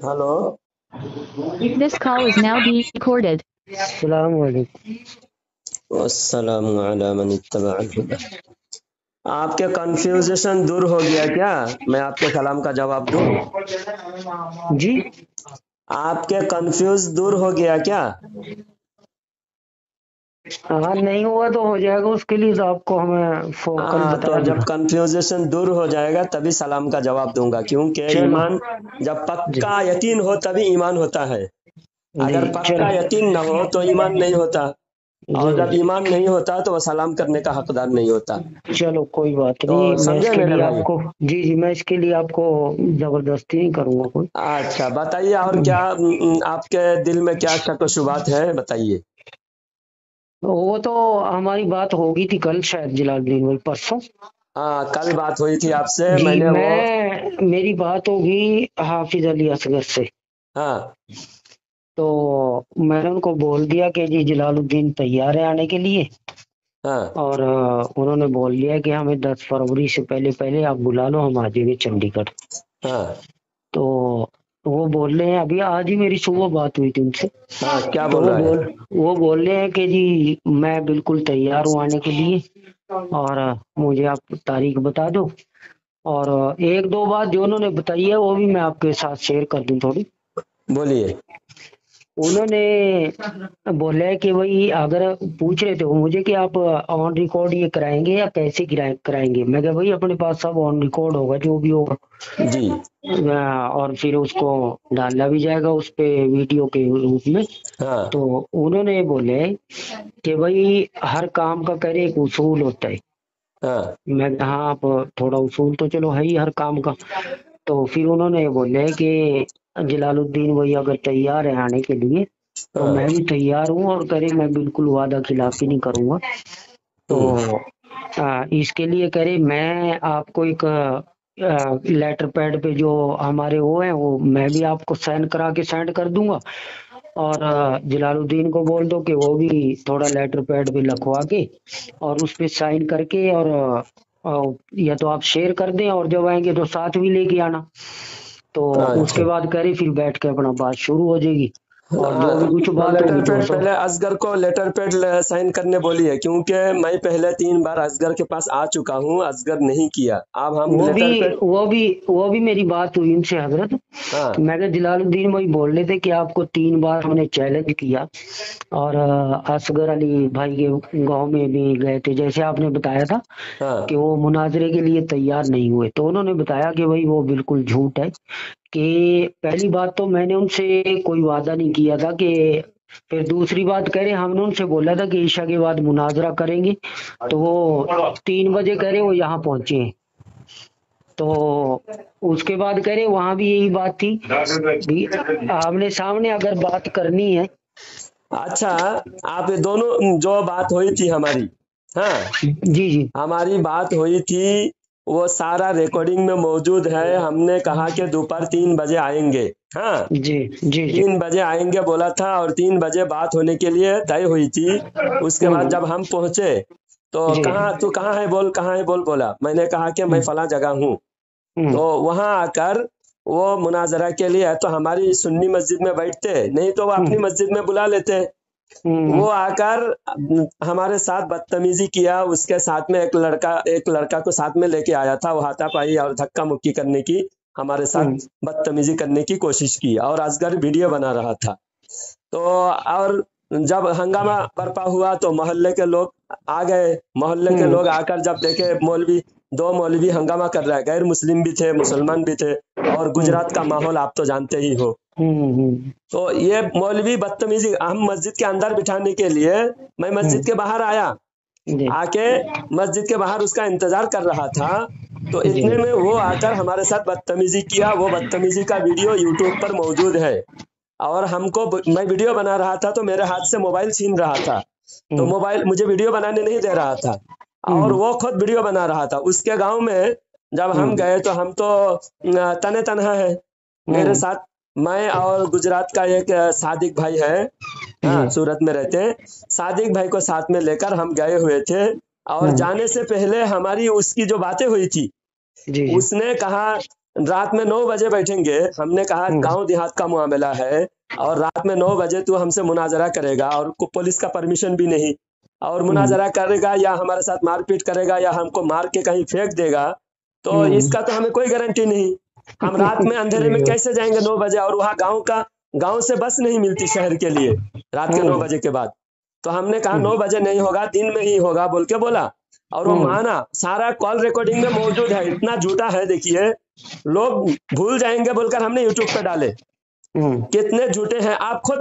Hello. This call is now being recorded. अस्सलाम वालेकुम। वस्सलामु अला मन इत्तबअल हुदा। आपके कंफ्यूजन दूर हो गया क्या? मैं आपके सलाम का जवाब दूं? जी आपके कंफ्यूज दूर हो गया क्या? हाँ, नहीं हुआ तो हो जाएगा, उसके लिए तो आपको हमें कल तो बताया जब था। कंफ्यूजन दूर हो जाएगा तभी सलाम का जवाब दूंगा, क्योंकि चलो ईमान जब जी पक्का यकीन हो तभी ईमान होता है। जी अगर पक्का चलो यकीन न हो तो ईमान नहीं होता, और जब जी ईमान नहीं होता तो वह सलाम करने का हकदार नहीं होता। चलो कोई बात तो नहीं, मैं समझे इसके मेरे लिए भाई? आपको जी मैं इसके लिए आपको जबरदस्ती नहीं करूंगा कोई। अच्छा, बताइए और क्या आपके दिल में क्या शक व शुबात है, बताइए। वो तो हमारी बात होगी थी कल, शायद जलालुद्दीन भाई परसों। हाँ, कल बात हुई थी आपसे, जी मैंने वो। मेरी बात होगी हाफिज अली असगर से। हाँ तो मैंने उनको बोल दिया कि जी जलालुद्दीन तैयार है आने के लिए। हाँ और उन्होंने बोल दिया कि हमें 10 फरवरी से पहले पहले आप बुला लो, हम आ जाएंगे चंडीगढ़। हाँ तो वो बोल रहे हैं, अभी आज ही मेरी सुबह बात हुई थी उनसे। हाँ, क्या तो बोल रहा है? वो बोल रहे हैं कि जी मैं बिल्कुल तैयार हूँ आने के लिए, और मुझे आप तारीख बता दो। और एक दो बात जो उन्होंने बताई है वो भी मैं आपके साथ शेयर कर दूं थोड़ी। बोलिए। उन्होंने बोला है कि भाई, अगर पूछ रहे थे वो मुझे कि आप ऑन रिकॉर्ड ये कराएंगे या कैसे कराएंगे। मैं कहा भाई अपने पास सब ऑन रिकॉर्ड होगा जो भी होगा। जी। और फिर उसको डाला भी जाएगा उस पे वीडियो के रूप में। हाँ तो उन्होंने बोले कि भाई हर काम का करे एक उसूल होता है। हाँ मैं कहा, हाँ आप थोड़ा उसूल तो चलो है ही हर काम का। तो फिर उन्होंने बोले कि जलालुद्दीन भाई अगर तैयार है आने के लिए तो हाँ। मैं भी तैयार हूँ, और करे मैं बिल्कुल वादा खिलाफी नहीं करूंगा। हम्म। तो इसके लिए करे मैं आपको एक लेटर पैड पे जो हमारे वो है वो मैं भी आपको साइन करा के सेंड कर दूंगा। और जलालुद्दीन को बोल दो कि वो भी थोड़ा लेटर पैड पे लिखवा के और उस पे साइन करके, और या तो आप शेयर कर दें, और जब आएंगे तो साथ भी लेके आना। तो अच्छा। उसके बाद करे फिर बैठ के अपना बात शुरू हो जाएगी, और जो भी कुछ तो बात लेटर होगी तो पैड सब। पहले असगर को लेटर पैड साइन करने बोलिए, क्योंकि मैं पहले 3 बार असगर के पास आ चुका हूँ, असगर नहीं किया। अब हम वो भी लेटर पैड। वो भी वो भी मेरी बात हुई उनसे हजरत। हाँ मैं जलालुद्दीन भाई बोल रहे थे कि आपको 3 बार हमने चैलेंज किया, और असगर अली भाई के गांव में भी गए थे जैसे आपने बताया था कि हाँ वो मुनाजरे के लिए तैयार नहीं हुए। तो उन्होंने बताया कि भाई वो बिल्कुल झूठ है। कि पहली बात तो मैंने उनसे कोई वादा नहीं किया था कि, फिर दूसरी बात कह रहे हमने उनसे बोला था कि ईशा के बाद मुनाजरा करेंगे। तो वो 3 बजे कह रहे वो यहाँ पहुंचे हैं। तो उसके बाद कह रहे वहां भी यही बात थी भी आमने सामने अगर बात करनी है। अच्छा, आप ये दोनों जो बात हुई थी हमारी, हाँ, जी जी हमारी बात हुई थी, वो सारा रिकॉर्डिंग में मौजूद है। हमने कहा कि दोपहर 3 बजे आएंगे। हाँ, जी जी जी 3 बजे आएंगे बोला था, और 3 बजे बात होने के लिए तय हुई थी। उसके बाद हम्म जब हम पहुंचे तो जी कहाँ तू कहाँ है बोल, कहाँ है बोल बोला। मैंने कहा कि मैं हम्म फला जगह हूँ। हम्म तो वहां आकर वो मुनाजरा के लिए तो हमारी सुन्नी मस्जिद में बैठते, नहीं तो वो अपनी हम्म मस्जिद में बुला लेते। हम्म वो आकर हमारे साथ बदतमीजी किया। उसके साथ में एक लड़का को साथ में लेके आया था। वो हाथापाई और धक्का मुक्की करने की, हमारे साथ हम्म बदतमीजी करने की कोशिश की, और असगर वीडियो बना रहा था। तो और जब हंगामा बरपा हुआ तो मोहल्ले के लोग आ गए। मोहल्ले के हम्म लोग आकर जब देखे मौलवी, 2 मौलवी हंगामा कर रहा है, गैर मुस्लिम भी थे मुसलमान भी थे, और हम्म गुजरात का माहौल आप तो जानते ही हो। हम्म तो ये मौलवी बदतमीजी, हम मस्जिद के अंदर बिठाने के लिए मैं मस्जिद के बाहर आया, जी आके मस्जिद के बाहर उसका इंतजार कर रहा था। तो जी इतने में वो आकर हमारे साथ बदतमीजी किया। वो बदतमीजी का वीडियो यूट्यूब पर मौजूद है। और मैं वीडियो बना रहा था तो मेरे हाथ से मोबाइल छीन रहा था। तो हम्म मोबाइल मुझे वीडियो बनाने नहीं दे रहा था, और हम्म वो खुद वीडियो बना रहा था। उसके गांव में जब हम हम्म गए तो हम तो तने तनहा है। मेरे हम्म साथ मैं और गुजरात का एक सादिक भाई है, जी हाँ, सूरत में रहते हैं। सादिक भाई को साथ में लेकर हम गए हुए थे। और हम्म जाने से पहले हमारी उसकी जो बातें हुई थी, जी जी उसने कहा रात में 9 बजे बैठेंगे। हमने कहा गांव देहात का मामला है और रात में 9 बजे तू हमसे मुनाजरा करेगा और पुलिस का परमिशन भी नहीं, और मुनाजरा करेगा या हमारे साथ मारपीट करेगा या हमको मार के कहीं फेंक देगा, तो इसका तो हमें कोई गारंटी नहीं। हम रात में अंधेरे में कैसे जाएंगे 9 बजे, और वहाँ गांव से बस नहीं मिलती शहर के लिए रात के 9 बजे के बाद। तो हमने कहा 9 बजे नहीं होगा, दिन में ही होगा बोल के बोला, और वो माना। सारा कॉल रिकॉर्डिंग में मौजूद है, इतना झूठा है देखिए, लोग भूल जाएंगे बोलकर हमने यूट्यूब पे डाले। कितने झूठे हैं, आप खुद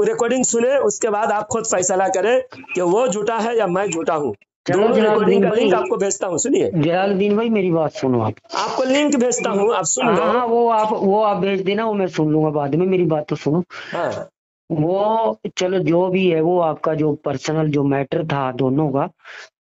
रिकॉर्डिंग सुने, उसके बाद आप खुद फैसला करें कि वो झूठा है या मैं झूठा हूँ। दोनों रिकॉर्डिंग का लिंक आपको भेजता हूँ, सुनिए। जलालुद्दीन भाई मेरी बात सुनो, आपको लिंक भेजता हूँ, आप सुन लो। हाँ, वो आप भेज देना, वो मैं सुन लूंगा बाद में, मेरी बात तो सुनो। हाँ, वो चलो जो भी है, वो आपका जो पर्सनल जो मैटर था दोनों का,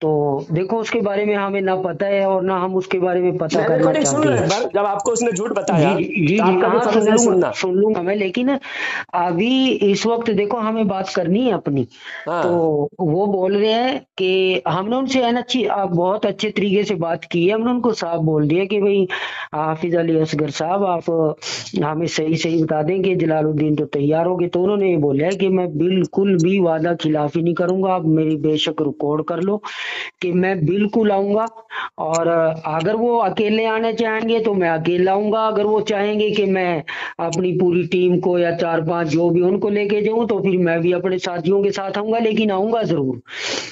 तो देखो उसके बारे में हमें ना पता है और ना हम उसके बारे में पता करना रिकॉर्डिंग सुन चाहते लो हैं। एक बार, जब आपको उसने झूठ बताया जी जी तो जी, आपका भी हाँ फर्ज है सुनना। सुन लूंगा मैं, लेकिन अभी इस वक्त देखो हमें बात करनी है अपनी। हाँ, तो वो बोल रहे हैं कि हमने उनसे बहुत अच्छे तरीके से बात की है। हमने उनको साफ बोल दिया कि भाई हाफिज अली असगर साहब, आप हमें सही सही बता दें कि जलालुद्दीन तो तैयार हो गए। तो उन्होंने ये बोला है कि मैं बिल्कुल भी वादा खिलाफी नहीं करूंगा, आप मेरी बेशक रिकॉर्ड कर लो कि मैं बिल्कुल आऊंगा। और अगर वो अकेले आने चाहेंगे तो मैं अकेला आऊंगा, अगर वो चाहेंगे कि मैं अपनी पूरी टीम को या 4-5 जो भी उनको लेके जाऊं तो फिर मैं भी अपने साथियों के साथ आऊंगा, लेकिन आऊंगा जरूर।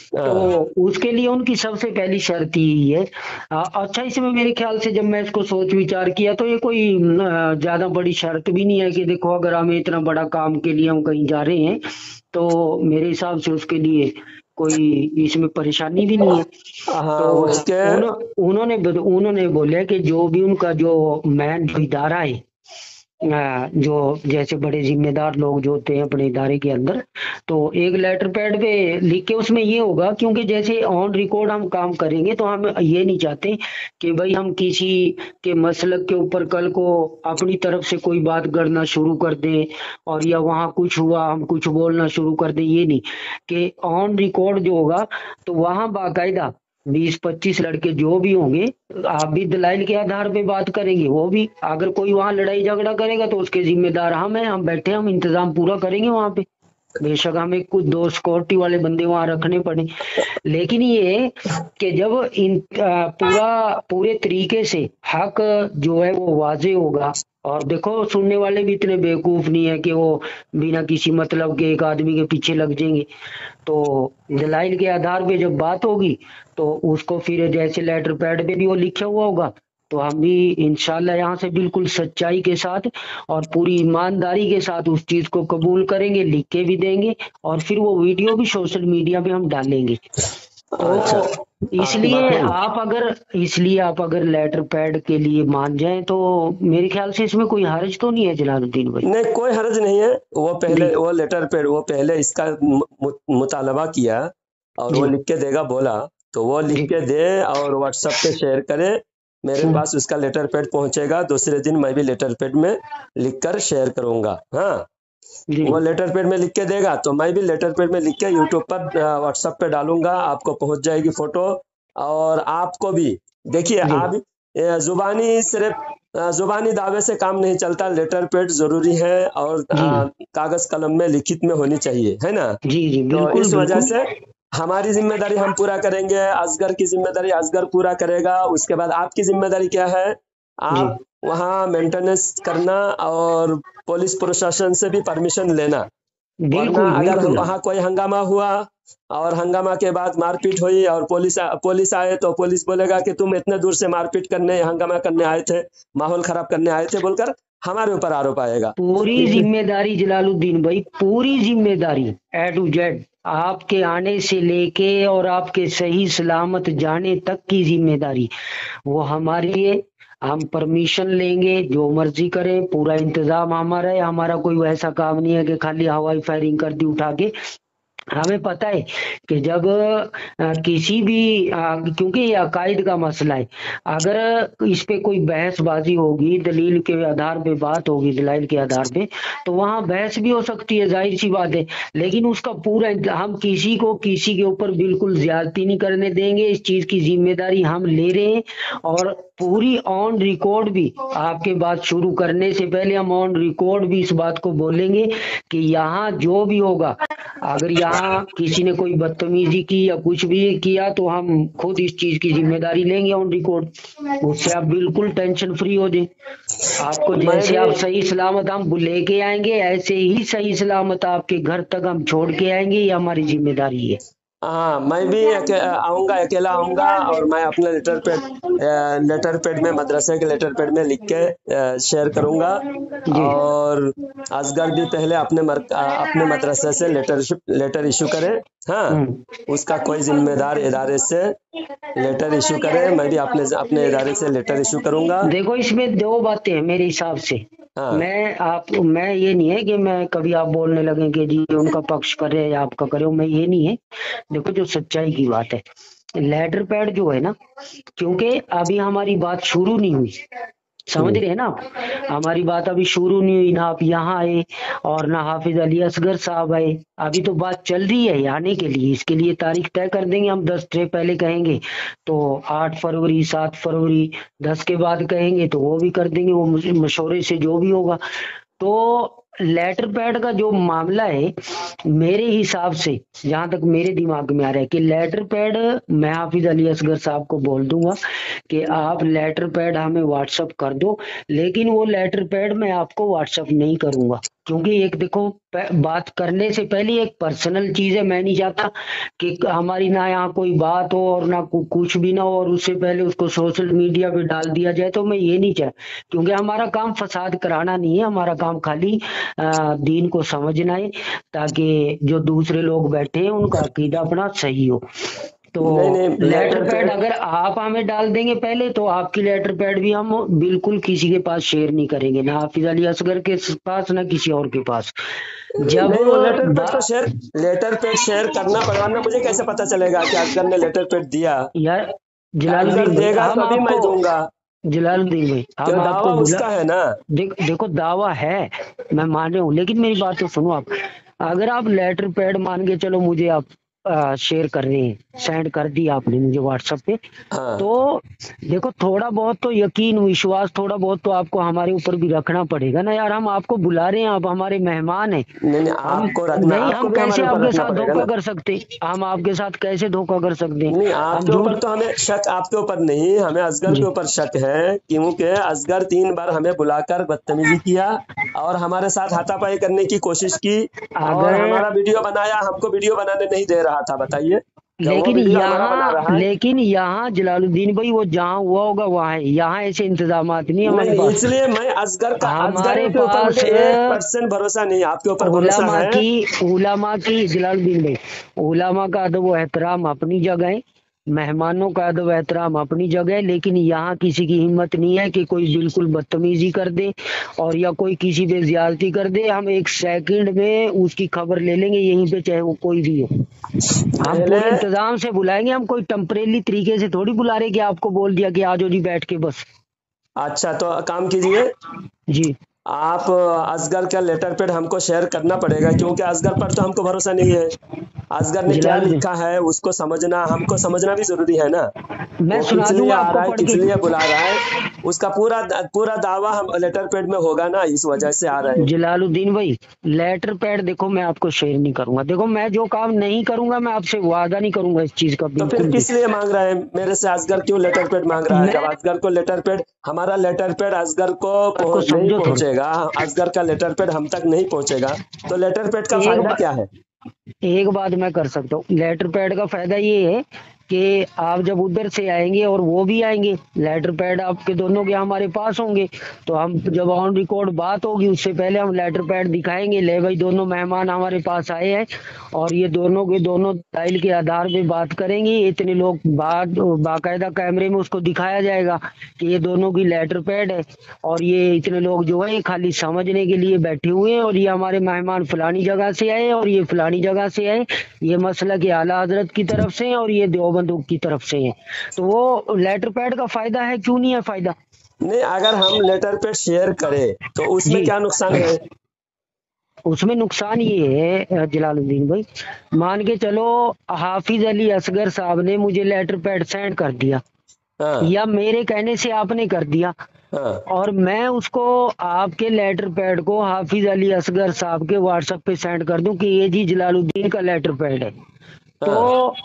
तो उसके लिए उनकी सबसे पहली शर्त यही है। अच्छा, इसमें मेरे ख्याल से जब मैं इसको सोच विचार किया तो ये कोई ज्यादा बड़ी शर्त भी नहीं है कि देखो अगर हमें इतना बड़ा काम के लिए हम कहीं जा रहे हैं तो मेरे हिसाब से उसके लिए कोई इसमें परेशानी भी नहीं है। हाँ, तो उसके उन्होंने बोला कि जो भी उनका जो मैन जो इदारा है, जो जैसे बड़े जिम्मेदार लोग जो होते हैं अपने इदारे के अंदर, तो एक लेटर पैड पे लिख के उसमें ये होगा, क्योंकि जैसे ऑन रिकॉर्ड हम काम करेंगे तो हम ये नहीं चाहते कि भाई हम किसी के मसलक के ऊपर कल को अपनी तरफ से कोई बात गढ़ना शुरू कर दें और या वहां कुछ हुआ हम कुछ बोलना शुरू कर दें। ये नहीं, कि ऑन रिकॉर्ड जो होगा तो वहां बाकायदा 20-25 लड़के जो भी होंगे, आप भी दलाइल के आधार पे बात करेंगे, वो भी अगर कोई वहां लड़ाई झगड़ा करेगा तो उसके जिम्मेदार हम हैं, हम बैठे हम इंतजाम पूरा करेंगे वहां पे। बेशक हमें कुछ 2 सिक्योरिटी वाले बंदे वहां रखने पड़े, लेकिन ये कि जब पूरे तरीके से हक जो है वो वाजे होगा। और देखो सुनने वाले भी इतने बेवकूफ नहीं है कि वो बिना किसी मतलब के एक आदमी के पीछे लग जाएंगे। तो दलाइल के आधार पे जब बात होगी तो उसको फिर जैसे लेटर पैड पे भी वो लिखा हुआ होगा, तो हम भी इंशाल्लाह यहाँ से बिल्कुल सच्चाई के साथ और पूरी ईमानदारी के साथ उस चीज को कबूल करेंगे, लिख के भी देंगे और फिर वो वीडियो भी सोशल मीडिया पे हम डालेंगे। अच्छा, तो इसलिए आप अगर लेटर पैड के लिए मान जाएं तो मेरे ख्याल से इसमें कोई हर्ज तो नहीं है जलालुद्दीन भाई। नहीं, कोई हर्ज नहीं है। वो लेटर पे वो पहले इसका मुतालबा किया और वो लिख के देगा बोला, तो वो लिख के दे और व्हाट्सएप पे शेयर करे। मेरे पास उसका लेटर पैड पहुंचेगा, दूसरे दिन मैं भी लेटर पैड में लिखकर शेयर करूंगा। हाँ, वो लेटर पैड में लिख के देगा तो मैं भी लेटर पैड में लिख के यूट्यूब पर व्हाट्सएप पे डालूंगा, आपको पहुंच जाएगी फोटो। और आपको भी देखिए, आप जुबानी सिर्फ जुबानी दावे से काम नहीं चलता, लेटर पैड जरूरी है और कागज कलम में लिखित में होनी चाहिए, है ना। तो इस वजह से हमारी जिम्मेदारी हम पूरा करेंगे, असगर की जिम्मेदारी असगर पूरा करेगा। उसके बाद आपकी जिम्मेदारी क्या है, आप वहाँ मेंटेनेंस करना और पुलिस प्रशासन से भी परमिशन लेना। वरना अगर वहाँ कोई हंगामा हुआ और हंगामा के बाद मारपीट हुई और पुलिस आए तो पुलिस बोलेगा कि तुम इतने दूर से मारपीट करने हंगामा करने आए थे, माहौल खराब करने आए थे बोलकर हमारे ऊपर आरोप आएगा। पूरी जिम्मेदारी जलालुद्दीन भाई, पूरी जिम्मेदारी A to Z, आपके आने से लेके और आपके सही सलामत जाने तक की जिम्मेदारी वो हमारी है। हम परमिशन लेंगे, जो मर्जी करें, पूरा इंतजाम हमारा है। हमारा कोई वैसा काम नहीं है कि खाली हवाई फायरिंग कर दी उठा के। हमें पता है कि जब किसी भी क्योंकि ये अकायद का मसला है, अगर इस पे कोई बहसबाजी होगी, दलील के आधार पे बात होगी, दलाइल के आधार पे, तो वहां बहस भी हो सकती है, जाहिर सी बात है। लेकिन उसका पूरा हम किसी को किसी के ऊपर बिल्कुल ज्यादती नहीं करने देंगे, इस चीज की जिम्मेदारी हम ले रहे हैं। और पूरी ऑन रिकॉर्ड भी, आपके बात शुरू करने से पहले हम ऑन रिकॉर्ड भी इस बात को बोलेंगे कि यहाँ जो भी होगा, अगर यहाँ किसी ने कोई बदतमीजी की या कुछ भी किया, तो हम खुद इस चीज की जिम्मेदारी लेंगे ऑन रिकॉर्ड। उससे आप बिल्कुल टेंशन फ्री हो जाए। आपको मैं जैसे आप भी सही सलामत हम लेके आएंगे, ऐसे ही सही सलामत आपके घर तक हम छोड़ के आएंगे, ये हमारी जिम्मेदारी है। हाँ, मैं भी आऊंगा, अकेला आऊंगा, और मैं अपने लेटर पैड में, मदरसे के लेटर पैड में लिख के शेयर करूंगा। जी और असगर भी पहले अपने मदरसे से लेटर इशू करे। हाँ, उसका कोई जिम्मेदार इदारे से लेटर इशू करे, मैं भी अपने इदारे से लेटर इशू करूंगा। देखो, इसमें दो बातें हैं मेरे हिसाब से। हाँ, मैं ये नहीं है कि मैं कभी आप बोलने लगे कि जी उनका पक्ष करे या आपका करे, मैं ये नहीं है। देखो, जो सच्चाई की बात है, लेटर पैड जो है ना, क्योंकि अभी हमारी बात शुरू नहीं हुई, समझ रहे हैं ना आप? हमारी बात अभी शुरू नहीं हुई, ना आप यहाँ आए और ना हाफिज अली असगर साहब आए, अभी तो बात चल रही है आने के लिए। इसके लिए तारीख तय कर देंगे हम, 10 डे पहले कहेंगे तो 8 फरवरी, 7 फरवरी, 10 के बाद कहेंगे तो वो भी कर देंगे, वो मशवरे से जो भी होगा। तो लेटर पैड का जो मामला है, मेरे हिसाब से जहां तक मेरे दिमाग में आ रहा है कि लेटर पैड, मैं हाफिज अली असगर साहब को बोल दूंगा कि आप लेटर पैड हमें व्हाट्सअप कर दो, लेकिन वो लेटर पैड मैं आपको व्हाट्सअप नहीं करूंगा, क्योंकि एक देखो, बात करने से पहले एक पर्सनल चीज है। मैं नहीं चाहता कि हमारी ना यहाँ कोई बात हो और ना कुछ भी ना हो, और उससे पहले उसको सोशल मीडिया पे डाल दिया जाए, तो मैं ये नहीं चाह, क्योंकि हमारा काम फसाद कराना नहीं है, हमारा काम खाली दीन को समझना है, ताकि जो दूसरे लोग बैठे हैं उनका अकीदा अपना सही हो। तो नहीं नहीं, लेटर पैड अगर आप हमें डाल देंगे पहले, तो आपकी लेटर पैड भी हम बिल्कुल किसी के पास शेयर नहीं करेंगे, ना हाफिज अली असगर के पास, ना किसी और के पास। जब नहीं, वो लेटर पैड शेयर करना पड़ेगा ना। मुझे कैसे पता चलेगा कि असगर ने लेटर पैड दिया? यार असगर जलालुद्दीन भाई, देगा हम तभी मैं आपको, दूंगा। जलालुद्दीन भाई, क्यों, हम दावा आपको उसका है ना। देखो, दावा है, मैं मान रहा हूँ, लेकिन मेरी बात तो सुनो आप। अगर आप लेटर पैड मान के चलो, मुझे आप शेयर कर रहे हैं, सेंड कर दिया आपने मुझे व्हाट्सएप पे, हाँ, तो देखो, थोड़ा बहुत तो यकीन विश्वास, थोड़ा बहुत तो आपको हमारे ऊपर भी रखना पड़ेगा ना यार। हम आपको बुला रहे हैं, आप हमारे मेहमान हैं। नहीं नहीं, हम आपको रखना, नहीं, आपको हम भी कैसे हमारे ऊपर आपके रखना साथ पड़ेगा धोखा ना। कर सकते, हम आपके साथ कैसे धोखा कर सकते हैं? नहीं, हम आपके झूठ ऊपर तो हमें शक, आपके ऊपर नहीं, हमें असगर के जी ऊपर शक है, क्योंकि असगर 3 बार हमें बुलाकर बदतमीजी किया और हमारे साथ हाथापाई करने की कोशिश की, और अगर, हमारा वीडियो बनाया, हमको वीडियो बनाने नहीं दे रहा था। बताइए, क्या वो लेकिन वीडियो हमारा बना रहा है? यहाँ जलालुद्दीन भाई, वो जहाँ हुआ होगा वहां है, यहाँ ऐसे इंतजाम नहीं नहीं हमारे नहीं, पास। इसलिए मैं असगर हमारे के ऊपर पास मुझे 1% भरोसा नहीं, आपके ऊपर भरोसा उलमा है। की उलमा की जलालुद्दीन भाई, उलमा का अदब व एहतराम अपनी जगह है, मेहमानों का अदब एहतराम अपनी जगह है, लेकिन यहाँ किसी की हिम्मत नहीं है कि कोई बिल्कुल बदतमीजी कर दे और या कोई किसी पे ज्यादती कर दे। हम 1 सेकंड में उसकी खबर ले लेंगे यहीं पे, चाहे वो कोई भी हो। हम पहले, पूरे इंतजाम से बुलाएंगे, हम कोई टेम्परेरी तरीके से थोड़ी बुला रहे कि आपको बोल दिया कि आज जी बैठ के बस। अच्छा तो काम कीजिए, जी आप असगर का लेटर पैड हमको शेयर करना पड़ेगा, क्योंकि असगर पर तो हमको भरोसा नहीं है। असगर ने क्या जलालुद्दीन, लिखा है उसको समझना, हमको समझना भी जरूरी है ना। मैं वो सुना किस लिए दूंगा आ आपको रहा है, पढ़ किस के। लिए बुला रहा है, उसका पूरा पूरा दावा हम लेटर पैड में होगा ना, इस वजह से आ रहे हैं। जलालुद्दीन भाई, लेटर पैड देखो, मैं आपको शेयर नहीं करूंगा। देखो, मैं जो काम नहीं करूंगा, मैं आपसे वादा नहीं करूंगा इस चीज का तो फिर बिल्कुल भी। किस लिए मांग रहा है मेरे से? असगर क्यों लेटर पैड मांग रहा है? जब मैं असगर को लेटर पैड, हमारा लेटर पैड असगर को आपको नहीं समझो थोड़ा, पहुंचेगा, असगर का लेटर पैड हम तक नहीं पहुंचेगा, तो लेटर पैड का एक फायदा क्या है? एक बात मैं कर सकता हूँ, लेटर पैड का फायदा ये है कि आप जब उधर से आएंगे और वो भी आएंगे, लेटर पैड आपके दोनों के हमारे पास होंगे, तो हम जब ऑन रिकॉर्ड बात होगी उससे पहले हम लेटर पैड दिखाएंगे, ले भाई दोनों मेहमान हमारे पास आए हैं और ये दोनों के दोनों दलील के आधार पे बात करेंगे। इतने लोग बाकायदा कैमरे में उसको दिखाया जाएगा कि ये दोनों की लेटर पैड है और ये इतने लोग जो है खाली समझने के लिए बैठे हुए हैं और ये हमारे मेहमान फलानी जगह से आए और ये फलानी जगह से आए, ये मसला के आला हजरत की तरफ से है और ये देवबंद की तरफ से है। तो वो लेटर पैड का फायदा है, क्यों नहीं है फायदा? नहीं, अगर हम लेटर पैड शेयर करें तो उसमें जी, क्या नुकसान है? उसमें नुकसान ये है जलालुद्दीन भाई, मान के चलो हाफिज अली असगर साहब ने मुझे लेटर पैड सेंड कर दिया हाँ या मेरे कहने से आपने कर दिया हाँ और मैं उसको आपके लेटर पैड को हाफिज अली असगर साहब के व्हाट्सएप पे सेंड कर दूं कि ये जी जलालुद्दीन का लेटर पैड है, तो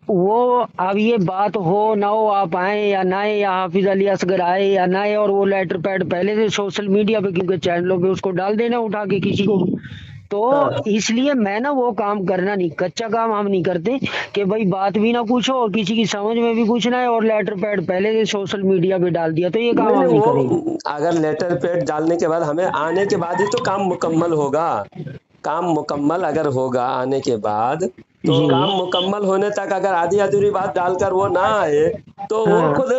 वो अब ये बात हो ना हो, आप आए या ना आए या हाफिज अली असगर आए या ना आए, और वो लेटर पैड पहले से सोशल मीडिया पे क्योंकि चैनलों पे उसको डाल देना उठा के किसी को, तो हाँ, इसलिए मैं ना वो काम करना नहीं, कच्चा काम हम नहीं करते कि भाई बात भी ना पूछो और किसी की समझ में भी पूछना है और लेटर पैड पहले से सोशल मीडिया पे डाल दिया, तो ये काम नहीं हम नहीं, नहीं करेंगे। वो अगर लेटर पैड डालने के बाद हमें आने के बाद ही तो काम मुकम्मल होगा। काम मुकम्मल अगर होगा आने के बाद, तो जी काम मुकम्मल होने तक अगर आधी अधूरी बात डालकर वो ना आए तो वो हाँ खुद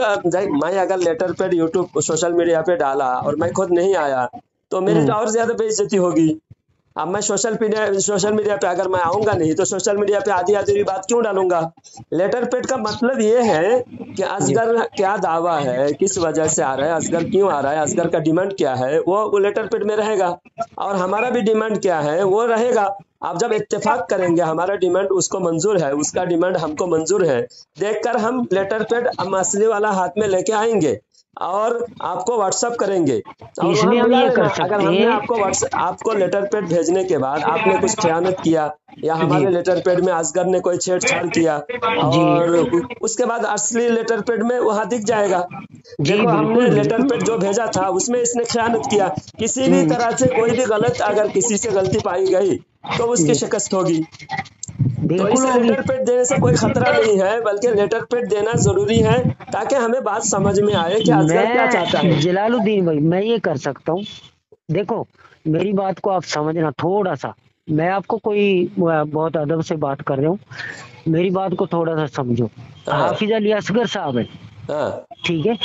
मैं अगर letter pad YouTube social media पे डाला और मैं खुद नहीं आया तो मेरी तो और ज्यादा बेइज्जती होगी। अब मैं सोशल मीडिया पे अगर मैं आऊंगा नहीं तो सोशल मीडिया पे आधी अधूरी बात क्यों डालूंगा? लेटर पैड का मतलब ये है कि जी असगर क्या दावा है, किस वजह से आ रहा है, असगर क्यों आ रहा है, असगर का डिमांड क्या है, वो लेटर पैड में रहेगा और हमारा भी डिमांड क्या है वो रहेगा। आप जब इत्तेफाक करेंगे हमारा डिमांड उसको मंजूर है, उसका डिमांड हमको मंजूर है, देखकर हम लेटर पैड असली वाला हाथ में लेके आएंगे और आपको व्हाट्सअप करेंगे और वहां इसमें हम मिला ये लेना। कर अगर सकते हमने हैं। आपको लेटर पैड भेजने के बाद आपने कुछ खयानत किया या जी हमारे लेटर पैड में असगर ने कोई छेड़छाड़ किया जी और उसके बाद असली लेटर पैड में वहां दिख जाएगा, जी देखो हमने बिल्कुल लेटर पैड बिल्कुल। जो भेजा था उसमें इसने खयानत किया। किसी भी तरह से कोई भी गलत अगर किसी से गलती पाई गई तो उसकी जी शिकस्त होगी। तो बिल्कुल इसे होगी। लेटर पैड देने से कोई खतरा नहीं है, बल्कि लेटर पैड देना जरूरी है ताकि हमें बात समझ में आए कि असगर क्या चाहता है। मैं जलालुद्दीन भाई मैं ये कर सकता हूँ, देखो मेरी बात को आप समझना थोड़ा सा, मैं आपको कोई बहुत अदब से बात कर रहा हूँ, मेरी बात को थोड़ा सा समझो। हाँ हाफिज अली असगर साहब है, हाँ ठीक है,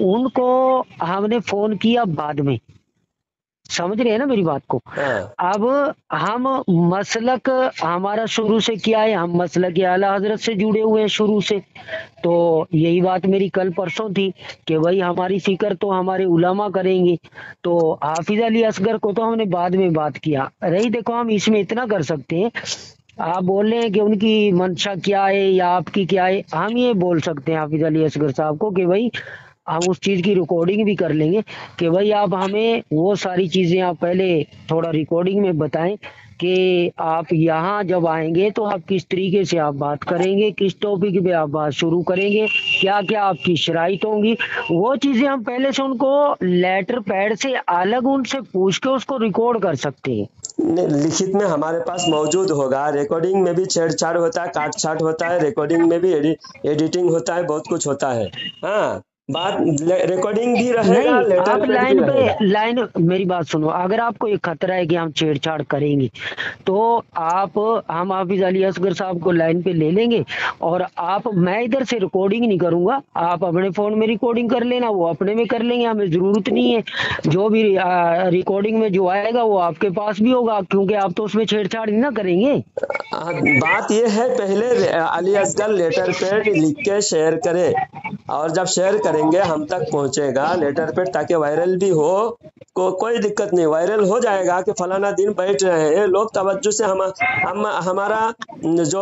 उनको हमने फोन किया बाद में, समझ रहे हैं ना मेरी बात को? हाँ अब हम मसलक हमारा शुरू से क्या है, हम मसलक आला हजरत से जुड़े हुए हैं शुरू से, तो यही बात मेरी कल परसों थी कि भाई हमारी फिक्र तो हमारे उलमा करेंगे, तो हाफिज अली असगर को तो हमने बाद में बात किया रही। देखो हम इसमें इतना कर सकते हैं, आप बोल रहे हैं कि उनकी मंशा क्या है या आपकी क्या है, हम ये बोल सकते हैं हाफिज अली असगर साहब को कि भाई हम उस चीज की रिकॉर्डिंग भी कर लेंगे कि भाई आप हमें वो सारी चीजें आप पहले थोड़ा रिकॉर्डिंग में बताएं कि आप यहाँ जब आएंगे तो आप किस तरीके से आप बात करेंगे, किस टॉपिक पे आप बात शुरू करेंगे, क्या क्या आपकी शराइत होंगी, वो चीजें हम पहले से उनको लेटर पैड से अलग उनसे पूछ के उसको रिकॉर्ड कर सकते हैं। लिखित में हमारे पास मौजूद होगा। रिकॉर्डिंग में भी छेड़छाड़ होता है, काट छाट होता है, रिकॉर्डिंग में भी एडिटिंग होता है, बहुत कुछ होता है। हाँ, बात रिकॉर्डिंग भी रहेगा, नहीं लेटर आप पैड भी लाइन रहेगा। पे लाइन मेरी बात सुनो, अगर आपको ये खतरा है कि हम छेड़छाड़ करेंगे तो आप हम हाफिज अली असगर साहब को लाइन पे ले लेंगे और आप मैं इधर से रिकॉर्डिंग नहीं करूंगा, आप अपने फोन में रिकॉर्डिंग कर लेना, वो अपने में कर लेंगे, हमें जरूरत नहीं है, जो भी रिकॉर्डिंग में जो आएगा वो आपके पास भी होगा क्योंकि आप तो उसमें छेड़छाड़ नहीं ना करेंगे। बात यह है, पहले अली असगर लेटर पैड लिख के शेयर करे और जब शेयर करेंगे हम तक पहुंचेगा लेटर पैड, ताकि वायरल भी हो। कोई दिक्कत नहीं, वायरल हो जाएगा कि फलाना दिन बैठ रहे हैं लोग, तवज्जो से हम हमारा जो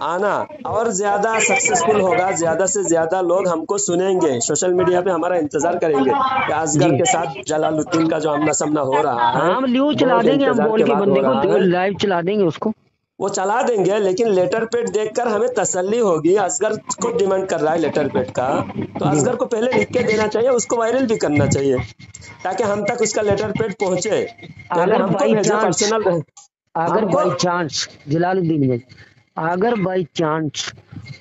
आना और ज्यादा सक्सेसफुल होगा, ज्यादा से ज्यादा लोग हमको सुनेंगे, सोशल मीडिया पे हमारा इंतजार करेंगे कि असगर जी के साथ जलालुद्दीन का जो आमना सामना हो रहा है हम न्यूज चला बहुत देंगे, हम इंतजार बोल के के बाद हो बंदे को रहा है, लाइव चला देंगे उसको। वो चला देंगे। लेकिन लेटर पैड देखकर हमें तसल्ली होगी, असगर को डिमांड कर रहा है लेटर पैड का, तो जी असगर को पहले लिख के देना चाहिए, उसको वायरल भी करना चाहिए ताकि हम तक उसका लेटर पैड पहुंचे। पहले अगर हमको बाई भेजे चांस पर्सनल, अगर हमको बाई चांस जलालुद्दीन में अगर बाई चांस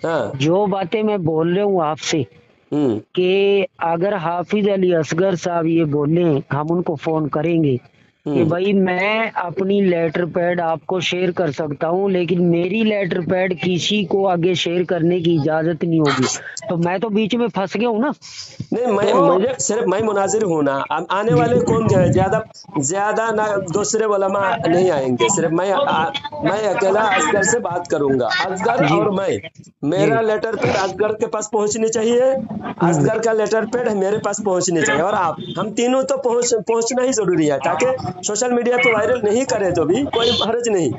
हाँ। जो बातें मैं बोल रहा हूँ आपसे कि अगर हाफिज अली असगर साहब ये बोले, हम उनको फोन करेंगे कि भाई मैं अपनी लेटर पैड आपको शेयर कर सकता हूँ, लेकिन मेरी लेटर पैड किसी को आगे शेयर करने की इजाजत नहीं होगी, तो मैं तो बीच में फंस गया हूँ ना। नहीं, मैं तो मुझे सिर्फ मैं मुनाजिर हूँ ना, आने वाले कौन गए, ज्यादा ज्यादा ना दूसरे उलमा नहीं आएंगे, सिर्फ मैं अकेला असगर से बात करूंगा, असगर जी और मैं। जी मेरा लेटर पैड असगर के पास पहुंचनी चाहिए, असगर का लेटर पैड मेरे पास पहुंचनी चाहिए, और आप हम तीनों तो पहुंचना ही जरूरी है, ताकि सोशल मीडिया पे वायरल नहीं करे तो भी कोई हर्ज नहीं।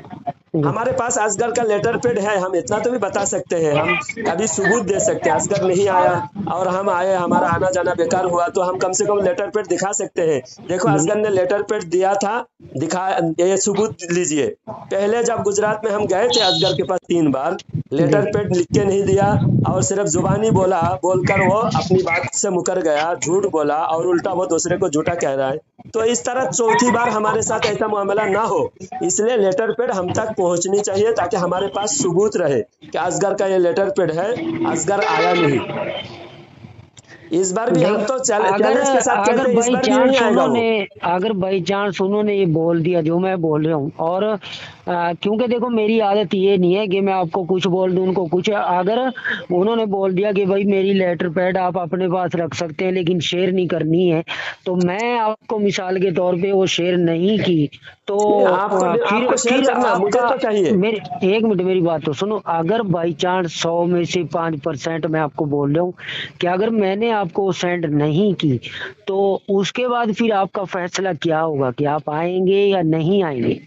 हमारे पास असगर का लेटर पैड है, हम इतना तो भी बता सकते हैं, हम अभी सबूत दे सकते हैं, असगर नहीं आया और हम आए, हमारा आना जाना बेकार हुआ, तो हम कम से कम लेटर पैड दिखा सकते हैं, देखो असगर ने लेटर पैड दिया था, दिखा, ये सबूत लीजिए। पहले जब गुजरात में हम गए थे असगर के पास 3 बार, लेटर पैड लिख के नहीं दिया और सिर्फ जुबानी बोला, बोलकर वो अपनी बात से मुकर गया, झूठ बोला और उल्टा वो दूसरे को झूठा कह रहा है। तो इस तरह चौथी बार हमारे साथ ऐसा मामला ना हो, इसलिए लेटर पैड हम तक पहुंचनी चाहिए, ताकि हमारे पास सबूत रहे कि असगर का ये लेटर पैड है, असगर आया नहीं। इस बार भी हम तो अगर चैलेंज के साथ अगर कहते हैं, इस बाई बार भी नहीं चांस आएगा वो। अगर बाई चांस उन्होंने ये बोल दिया जो मैं बोल रहा हूँ, और क्योंकि देखो मेरी आदत ये नहीं है कि मैं आपको कुछ बोल दूं उनको कुछ, अगर उन्होंने बोल दिया कि भाई मेरी लेटर पैड आप अपने पास रख सकते हैं लेकिन शेयर नहीं करनी है, तो मैं आपको मिसाल के तौर पे वो शेयर नहीं की, तो आपको शेयर फिर करना मुझे आपका तो चाहिए। मेरे एक मिनट मेरी बात तो सुनो। अगर बाई चांस 100 में से 5% मैं आपको बोल रहा हूँ कि अगर मैंने आपको सेंड नहीं की, तो उसके बाद फिर आपका फैसला क्या होगा कि आप आएंगे या नहीं आएंगे?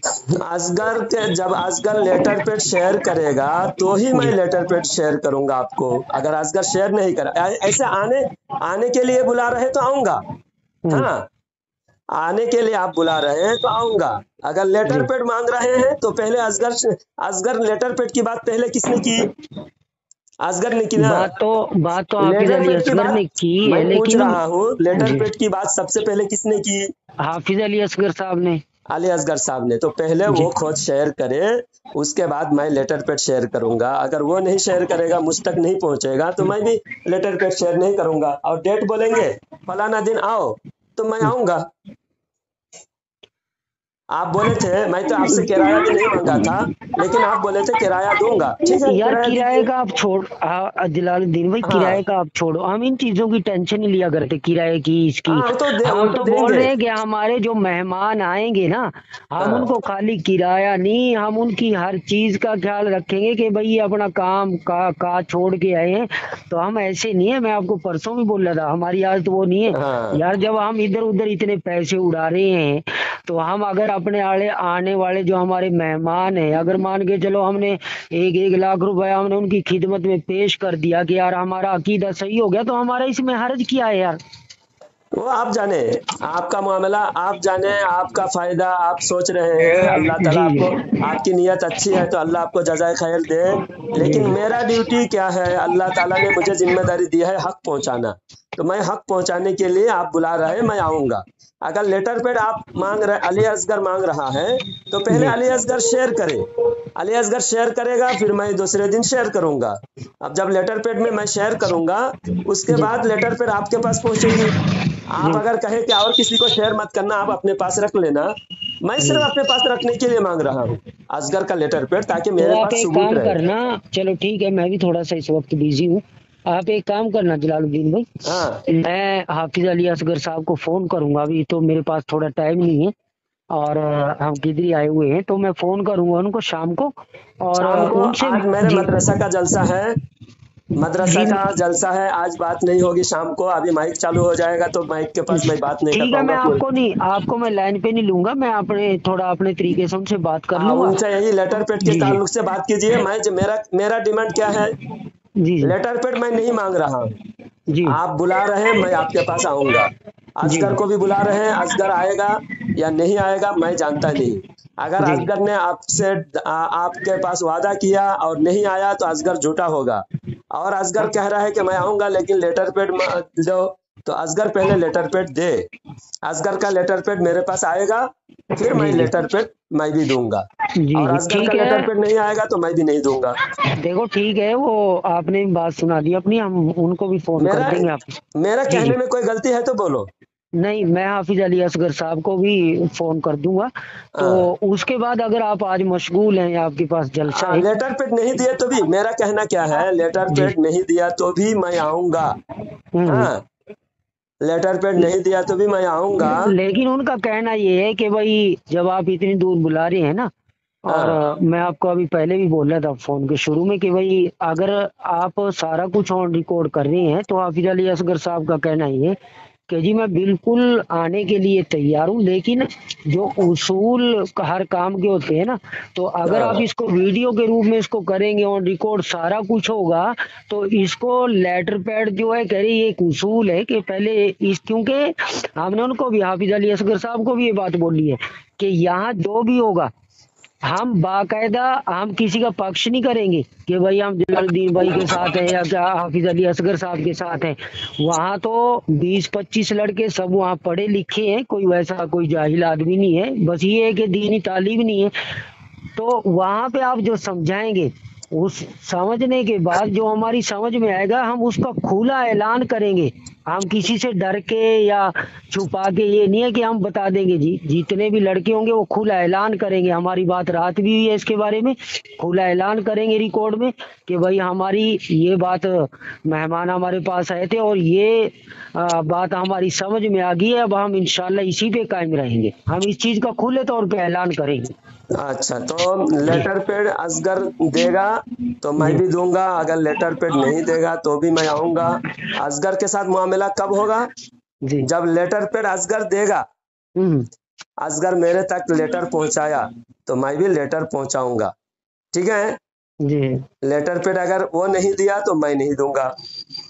असगर के जब असगर लेटर पैड शेयर करेगा तो ही मैं जी लेटर पैड शेयर करूंगा आपको, अगर असगर शेयर नहीं करा, ऐसे आने आने के लिए बुला रहे तो आऊंगा। हम्म, हाँ, आने के लिए आप बुला रहे हैं तो आऊंगा। अगर लेटर जी पैड मांग रहे हैं तो पहले असगर लेटर पैड की बात पहले किसने की? असगर ने की ना। बात तो हाफिज लेटर अली पैड की असगर बात ने की मैं है, पूछ लेकिन रहा हूँ, लेटर जी पैड की बात सबसे पहले किसने की? हाफिज अली असगर साहब ने। अली असगर साहब ने। तो पहले जी वो खुद शेयर करे, उसके बाद मैं लेटर पैड शेयर करूंगा। अगर वो नहीं शेयर करेगा, मुझ तक नहीं पहुंचेगा, तो मैं भी लेटर पैड शेयर नहीं करूंगा। और डेट बोलेंगे फलाना दिन आओ, तो मैं आऊंगा। आप बोले थे, मैं तो आपसे किराया भी नहीं मांगा था, लेकिन आप बोले थे किराया दूंगा, ठीक है यार किराया किराए दीजिए। का आप छोड़, जलालुद्दीन भाई किराए हाँ का आप छोड़ो, हम इन चीजों की टेंशन नहीं लिया करते, किराए की इसकी। हाँ, वो हम तो तो बोल देंगे। रहे हैं कि हमारे जो मेहमान आएंगे ना, हम हाँ उनको खाली किराया नहीं, हम उनकी हर चीज का ख्याल रखेंगे कि भाई ये अपना काम का छोड़ के आए हैं, तो हम ऐसे नहीं है। मैं आपको परसों भी बोल रहा था, हमारी आदत वो नहीं है हाँ यार। जब हम इधर उधर इतने पैसे उड़ा रहे हैं, तो हम अगर अपने आने वाले जो हमारे मेहमान हैं, अगर मान के चलो हमने 1-1 लाख रुपया हमने उनकी खिदमत में पेश कर दिया कि यार हमारा अकीदा सही हो गया, तो हमारा इसमें हर्ज क्या है यार? वो आप जाने, आपका मामला आप जाने, आपका फायदा आप सोच रहे हैं, अल्लाह ताला जी जी आपको, आपकी नीयत अच्छी है तो अल्लाह आपको जज़ाए खैर दे। जी लेकिन मेरा ड्यूटी क्या है, अल्लाह ताला ने मुझे जिम्मेदारी दी है हक पहुंचाना, तो मैं हक पहुंचाने के लिए आप बुला रहे हैं, मैं आऊंगा। अगर लेटर पैड आप मांग रहे, अली असगर मांग रहा है, तो पहले जी अली असगर शेयर करे, अली असगर शेयर करेगा, फिर मैं दूसरे दिन शेयर करूंगा। अब जब लेटर पैड में मैं शेयर करूंगा, उसके जी बाद लेटर पैड आपके पास पहुंचेगी। जी आप अगर कहे कि और किसी को शेयर मत करना, आप अपने पास रख लेना, मैं जी। सिर्फ अपने पास रखने के लिए मांग रहा हूँ असगर का लेटर पैड, ताकि तो मेरे आप पास एक सबूत काम रहे। करना, चलो ठीक है, मैं भी थोड़ा सा इस वक्त बिजी हूँ। आप एक काम करना जलालुद्दीन भाई, हाँ मैं हाफिज अली असगर साहब को फोन करूंगा, अभी तो मेरे पास थोड़ा टाइम नहीं है, और हम किधर ही आए हुए हैं, तो मैं फोन करूंगा उनको शाम को, और शाम को, उनसे आज मेरे जी मदरसा का जलसा है, मदरसा जी का जलसा है, आज बात नहीं होगी शाम को। अभी माइक चालू हो जाएगा तो माइक के पास मैं बात नहीं कर ठीक है। मैं पाऊंगा पूरे। आपको नहीं, आपको मैं लाइन पे नहीं लूंगा, मैं अपने थोड़ा अपने तरीके से उनसे बात कर हाँ, लूंगा। उनसे यही लेटर पैड के जी जी ताल्लुक से बात कीजिए। मेरा मेरा डिमांड क्या है, जी जी लेटर पैड मैं नहीं मांग रहा हूँ, जी आप बुला रहे हैं, मैं आपके पास आऊंगा। जी असगर को भी बुला रहे हैं, असगर आएगा या नहीं आएगा मैं जानता नहीं। अगर जी असगर ने आपसे आपके पास वादा किया और नहीं आया, तो असगर झूठा होगा। और असगर कह रहा है कि मैं आऊंगा लेकिन लेटर पैड दो, तो असगर पहले लेटर पैड दे, असगर का लेटर पैड मेरे पास आएगा, फिर मैं जी जी लेटर पैड मैं भी दूंगा। जी और जी असगर ठीक का लेटर है। पेड नहीं आएगा तो मैं भी नहीं दूंगा। देखो ठीक है, वो आपने बात सुना दी अपनी, हम उनको भी फोन कर मेरा देंगे आप। मेरा जी जी। कहने में कोई गलती है तो बोलो। नहीं, मैं हाफिज अली असगर साहब को भी फोन कर दूंगा। तो हाँ उसके बाद अगर आप आज मशगूल हैं या आपके पास जलसा हाँ, है। लेटर पेड नहीं दिए तो भी मेरा कहना क्या है, लेटर जी। पेड नहीं दिया तो भी मैं आऊंगा। हम्म। हाँ, लेटर पेड नहीं दिया तो भी मैं आऊंगा। लेकिन उनका कहना ये है कि भाई जब आप इतनी दूर बुला रहे हैं ना, और हाँ मैं आपको अभी पहले भी बोल रहा था फोन के शुरू में कि भाई अगर आप सारा कुछ ऑन रिकॉर्ड कर रहे हैं, तो हाफिज अली असगर साहब का कहना ये है कि जी मैं बिल्कुल आने के लिए तैयार हूँ, लेकिन जो उसूल हर काम के होते हैं ना, तो अगर आप हाँ, इसको वीडियो के रूप में इसको करेंगे, ऑन रिकॉर्ड सारा कुछ होगा, तो इसको लेटर पैड जो है कह रही, ये एक उसूल है कि पहले इस, क्योंकि हमने उनको भी, हाफिज अली असगर साहब को भी ये बात बोली है कि यहाँ जो भी होगा, हम बाकायदा हम किसी का पक्ष नहीं करेंगे कि भाई हम जलालुद्दीन भाई के साथ हैं या क्या हाफिज अली असगर साहब के साथ हैं। वहाँ तो 20-25 लड़के सब वहाँ पढ़े लिखे हैं, कोई वैसा कोई जाहिल आदमी नहीं है, बस ये है कि दीनी तालीम नहीं है। तो वहां पे आप जो समझाएंगे, उस समझने के बाद जो हमारी समझ में आएगा, हम उसका खुला ऐलान करेंगे। हम किसी से डर के या छुपा के ये नहीं है कि हम बता देंगे जी, जितने भी लड़के होंगे वो खुला ऐलान करेंगे। हमारी बात रात भी हुई है इसके बारे में, खुला ऐलान करेंगे रिकॉर्ड में कि भाई हमारी ये बात, मेहमान हमारे पास आए थे और ये बात हमारी समझ में आ गई है, अब हम इंशाल्लाह इसी पे कायम रहेंगे। हम इस चीज का खुले तौर पे ऐलान करेंगे। अच्छा, तो जी लेटर पेड असगर देगा तो मैं जी भी दूंगा, अगर लेटर पेड नहीं देगा तो भी मैं आऊंगा। असगर के साथ मामला कब होगा? जी। जब लेटर पेड असगर देगा, हम्म। असगर मेरे तक लेटर पहुंचाया तो मैं भी लेटर पहुंचाऊंगा। ठीक है? जी लेटर पेड अगर वो नहीं दिया तो मैं नहीं दूंगा,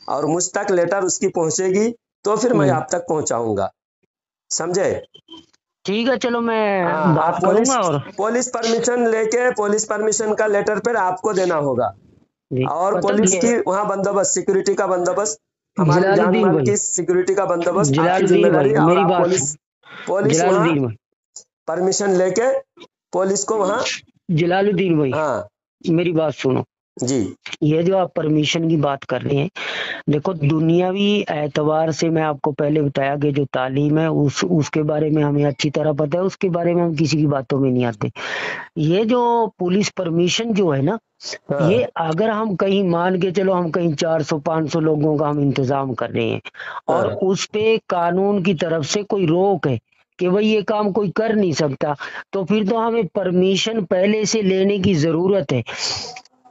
और मुझ तक लेटर उसकी पहुंचेगी तो फिर मैं हम्म। आप तक पहुंचाऊंगा। समझे? ठीक है, चलो मैं हाँ, आप बात पुलिस करूंगा। और पुलिस परमिशन लेके, पुलिस परमिशन का लेटर पेड आपको देना होगा। जी और पता पुलिस क्या की है, वहाँ बंदोबस्त, सिक्योरिटी का बंदोबस्त, हमारी जान जलालुद्दीन माल भाई, की सिक्योरिटी का बंदोबस्त आपकी जलालुद्दीन भाई जिम्मेदारी। और मेरी आप बात पुलिस सुन। पुलिस वहाँ जलालुद्दीन भाई, परमिशन लेके पुलिस को वहाँ। जलालुद्दीन भाई हाँ मेरी बात सुनो। जी। ये जो आप परमिशन की बात कर रहे हैं, देखो दुनियावी एतबार से मैं आपको पहले बताया कि जो तालीम है उसके बारे में हमें अच्छी तरह पता है, उसके बारे में हम किसी की बातों में नहीं आते। ये जो पुलिस परमिशन जो है ना, ये हाँ अगर हम कहीं मान के चलो, हम कहीं 400-500 लोगों का हम इंतजाम कर रहे हैं, और हाँ उस पे कानून की तरफ से कोई रोक है कि भाई ये काम कोई कर नहीं सकता, तो फिर तो हमें परमिशन पहले से लेने की जरूरत है।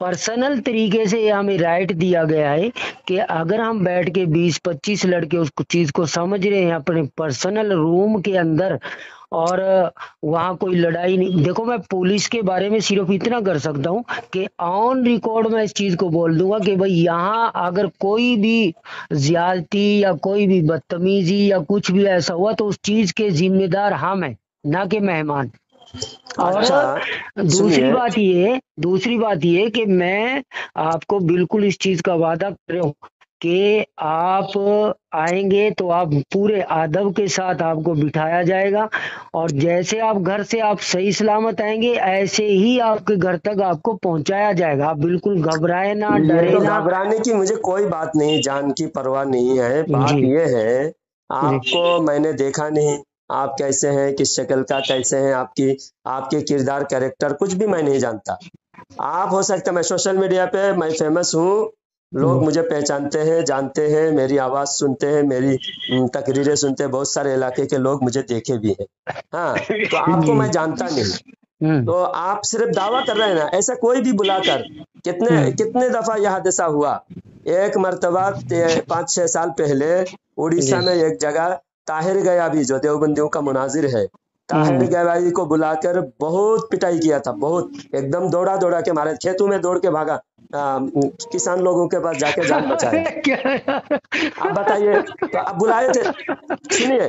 पर्सनल तरीके से ये हमें राइट दिया गया है कि अगर हम बैठ के 20-25 लड़के उस चीज को समझ रहे हैं अपने पर्सनल रूम के अंदर, और वहां कोई लड़ाई नहीं, देखो मैं पुलिस के बारे में सिर्फ इतना कर सकता हूँ कि ऑन रिकॉर्ड मैं इस चीज को बोल दूंगा कि भाई यहाँ अगर कोई भी ज्यादती या कोई भी बदतमीजी या कुछ भी ऐसा हुआ, तो उस चीज के जिम्मेदार हम हैं, ना कि मेहमान। और अच्छा, दूसरी सुनिए। बात ये दूसरी बात ये कि मैं आपको बिल्कुल इस चीज का वादा कर रहा हूँ कि आप आएंगे तो आप पूरे अदब के साथ आपको बिठाया जाएगा, और जैसे आप घर से आप सही सलामत आएंगे, ऐसे ही आपके घर तक आपको पहुंचाया जाएगा। आप बिल्कुल घबराए ना, ये डरे तो ना। घबराने की मुझे कोई बात नहीं, जान की परवाह नहीं है। बात जी ये है, जी आपको मैंने देखा नहीं, आप कैसे हैं, किस शक्ल का, कैसे हैं, आपकी आपके किरदार, कैरेक्टर कुछ भी मैं नहीं जानता। आप हो सकता है, मैं सोशल मीडिया पे मैं फेमस हूँ, लोग मुझे पहचानते हैं, जानते हैं, मेरी आवाज सुनते हैं, मेरी तकरीरें सुनते हैं, बहुत सारे इलाके के लोग मुझे देखे भी हैं। हाँ, तो आपको जी। मैं जानता नहीं। हम्म। तो आप सिर्फ दावा कर रहे हैं ना, ऐसा कोई भी बुलाकर, कितने हम्म। कितने दफा यह हादसा हुआ। एक मर्तबा 5-6 साल पहले जी। उड़ीसा में एक जगह ताहिर गयाबी, जो देवबंदियों का मुनाजिर है, ताहिर हम्म। गयाबी को बुलाकर बहुत पिटाई किया था, बहुत एकदम दौड़ा दौड़ा के मारे, खेतों में दौड़ के भागा, किसान लोगों के पास जाके जान बचाया। क्या? आप बताइए, तो आप बुलाए थे, सुनिए,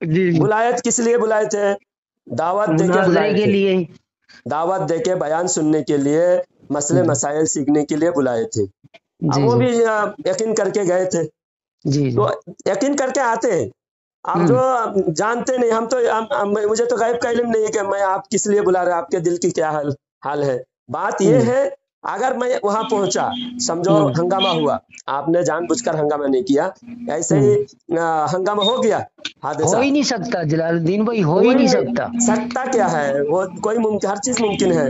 जी जी। बुलाए किस लिए बुलाए थे? दावत देके मुनाजरे बुलाए के थे, लिए। दावत देके बयान सुनने के लिए, मसले जी मसाइल सीखने के लिए बुलाए थे। अब जी वो जी भी यकीन करके गए थे। जी तो यकीन करके आते हैं, आप जो जानते नहीं, हम तो मुझे तो गायब का इल्म नहीं है कि मैं आप किस लिए बुला रहे हैं, आपके दिल की क्या हाल है। बात ये है, अगर मैं वहां पहुंचा, समझो हंगामा हुआ, आपने जानबूझकर हंगामा नहीं किया, ऐसे ही हंगामा हो गया, हो हादसा ही नहीं सकता जलालुद्दीन भाई, हो हो ही ही नहीं नहीं सकता। सकता। क्या है वो, कोई हर चीज मुमकिन है,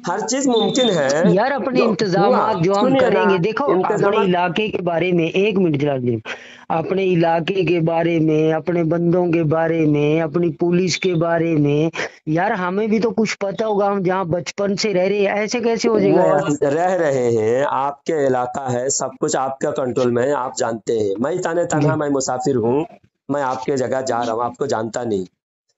हर चीज मुमकिन है। यार अपने जो इंतजाम हुआ, जो हम सुनिए ना, करेंगे, देखो अपने इंतजाम। इलाके के बारे में, एक मिनट जलालुद्दीन, अपने इलाके के बारे में, अपने बंदों के बारे में, अपनी पुलिस के बारे में, यार हमें भी तो कुछ पता होगा। हम जहाँ बचपन से रह रहे हैं, ऐसे कैसे हो जाएगा वो यार। रह रहे हैं, आपके इलाका है, सब कुछ आपका कंट्रोल में है, आप जानते हैं। मैं ताने तनहा, मैं मुसाफिर हूँ, मैं आपके जगह जा रहा हूँ, आपको जानता नहीं।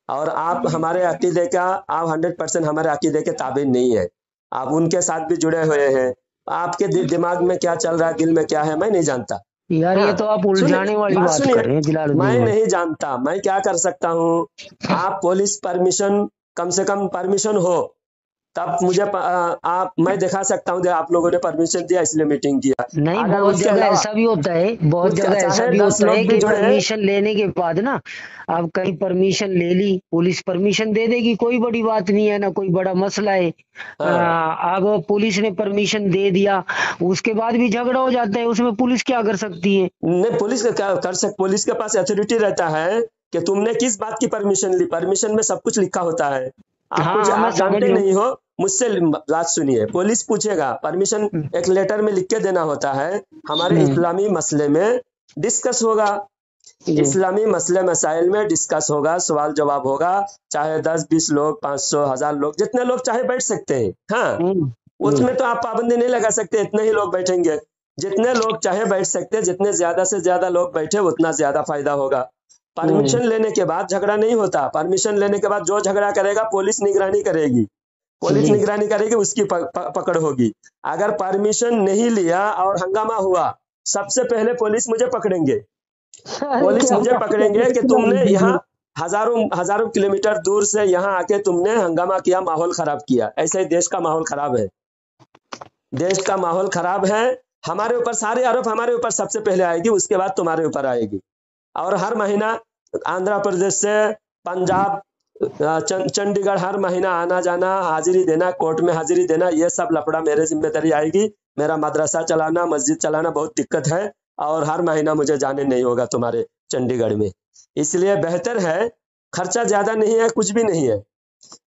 और आप हमारे अकीदे का, आप 100% हमारे अकीदे के ताबे नहीं है, आप उनके साथ भी जुड़े हुए हैं। आपके दिमाग में क्या चल रहा है, दिल में क्या है, मैं नहीं जानता। यार हाँ, ये तो आप सुनिए, उलझाने वाली बात बात सुनिए, कर रहे हैं मैं जलालुद्दीन भाई। नहीं जानता, मैं क्या कर सकता हूँ। आप पुलिस परमिशन, कम से कम परमिशन हो, तब मुझे मैं दिखा सकता हूँ आप लोगों ने परमिशन दिया इसलिए मीटिंग किया। नहीं, अगर बहुत उसके जगह अलावा ऐसा भी होता है, बहुत जगह ऐसा चाहे भी 10 होता है लोग भी कि जुड़े हैं। परमिशन लेने के बाद ना, आप कहीं परमिशन ले ली, पुलिस परमिशन दे देगी, कोई बड़ी बात नहीं है ना, कोई बड़ा मसला है। हाँ, अब पुलिस ने परमिशन दे दिया, उसके बाद भी झगड़ा हो जाता है, उसमें पुलिस क्या कर सकती है। नहीं, पुलिस का क्या कर सक, पुलिस के पास अथॉरिटी रहता है कि तुमने किस बात की परमिशन ली, परमिशन में सब कुछ लिखा होता है। हाँ मैं आप समझ जानते रहा हूँ। नहीं हो, मुझसे बात सुनिए। पुलिस पूछेगा, परमिशन एक लेटर में लिख के देना होता है। हमारे इस्लामी मसले में डिस्कस होगा, जी। इस्लामी मसले मसाइल में डिस्कस होगा, सवाल जवाब होगा। चाहे 10-20 लोग, 500, 1000 लोग, जितने लोग चाहे बैठ सकते हैं। हाँ, हम्म, उसमें तो आप पाबंदी नहीं लगा सकते, इतने ही लोग बैठेंगे। जितने लोग चाहे बैठ सकते हैं, जितने ज्यादा से ज्यादा लोग बैठे उतना ज्यादा फायदा होगा। हम्म, परमिशन लेने के बाद झगड़ा नहीं होता, परमिशन लेने के बाद जो झगड़ा करेगा पुलिस निगरानी करेगी, पुलिस जी। निगरानी करेगी, उसकी पकड़ होगी। अगर परमिशन नहीं लिया और हंगामा हुआ, सबसे पहले पुलिस मुझे पकड़ेंगे, अरे पुलिस क्या मुझे बात कर पकड़ेंगे रहे कि हैं तुमने जलालुद्दीन यहाँ भाई। हजारों हजारों किलोमीटर दूर से यहाँ आके तुमने हंगामा किया, माहौल खराब किया। ऐसे ही देश का माहौल खराब है, देश का माहौल खराब है। हमारे ऊपर सारे आरोप, हमारे ऊपर सबसे पहले आएगी, उसके बाद तुम्हारे ऊपर आएगी। और हर महीना आंध्र प्रदेश से पंजाब, चंडीगढ़, हर महीना आना जाना, हाजिरी देना, कोर्ट में हाजिरी देना, ये सब लफड़ा मेरे जिम्मेदारी आएगी। मेरा मदरसा चलाना, मस्जिद चलाना बहुत दिक्कत है, और हर महीना मुझे जाने नहीं होगा तुम्हारे चंडीगढ़ में। इसलिए बेहतर है, खर्चा ज्यादा नहीं है, कुछ भी नहीं है,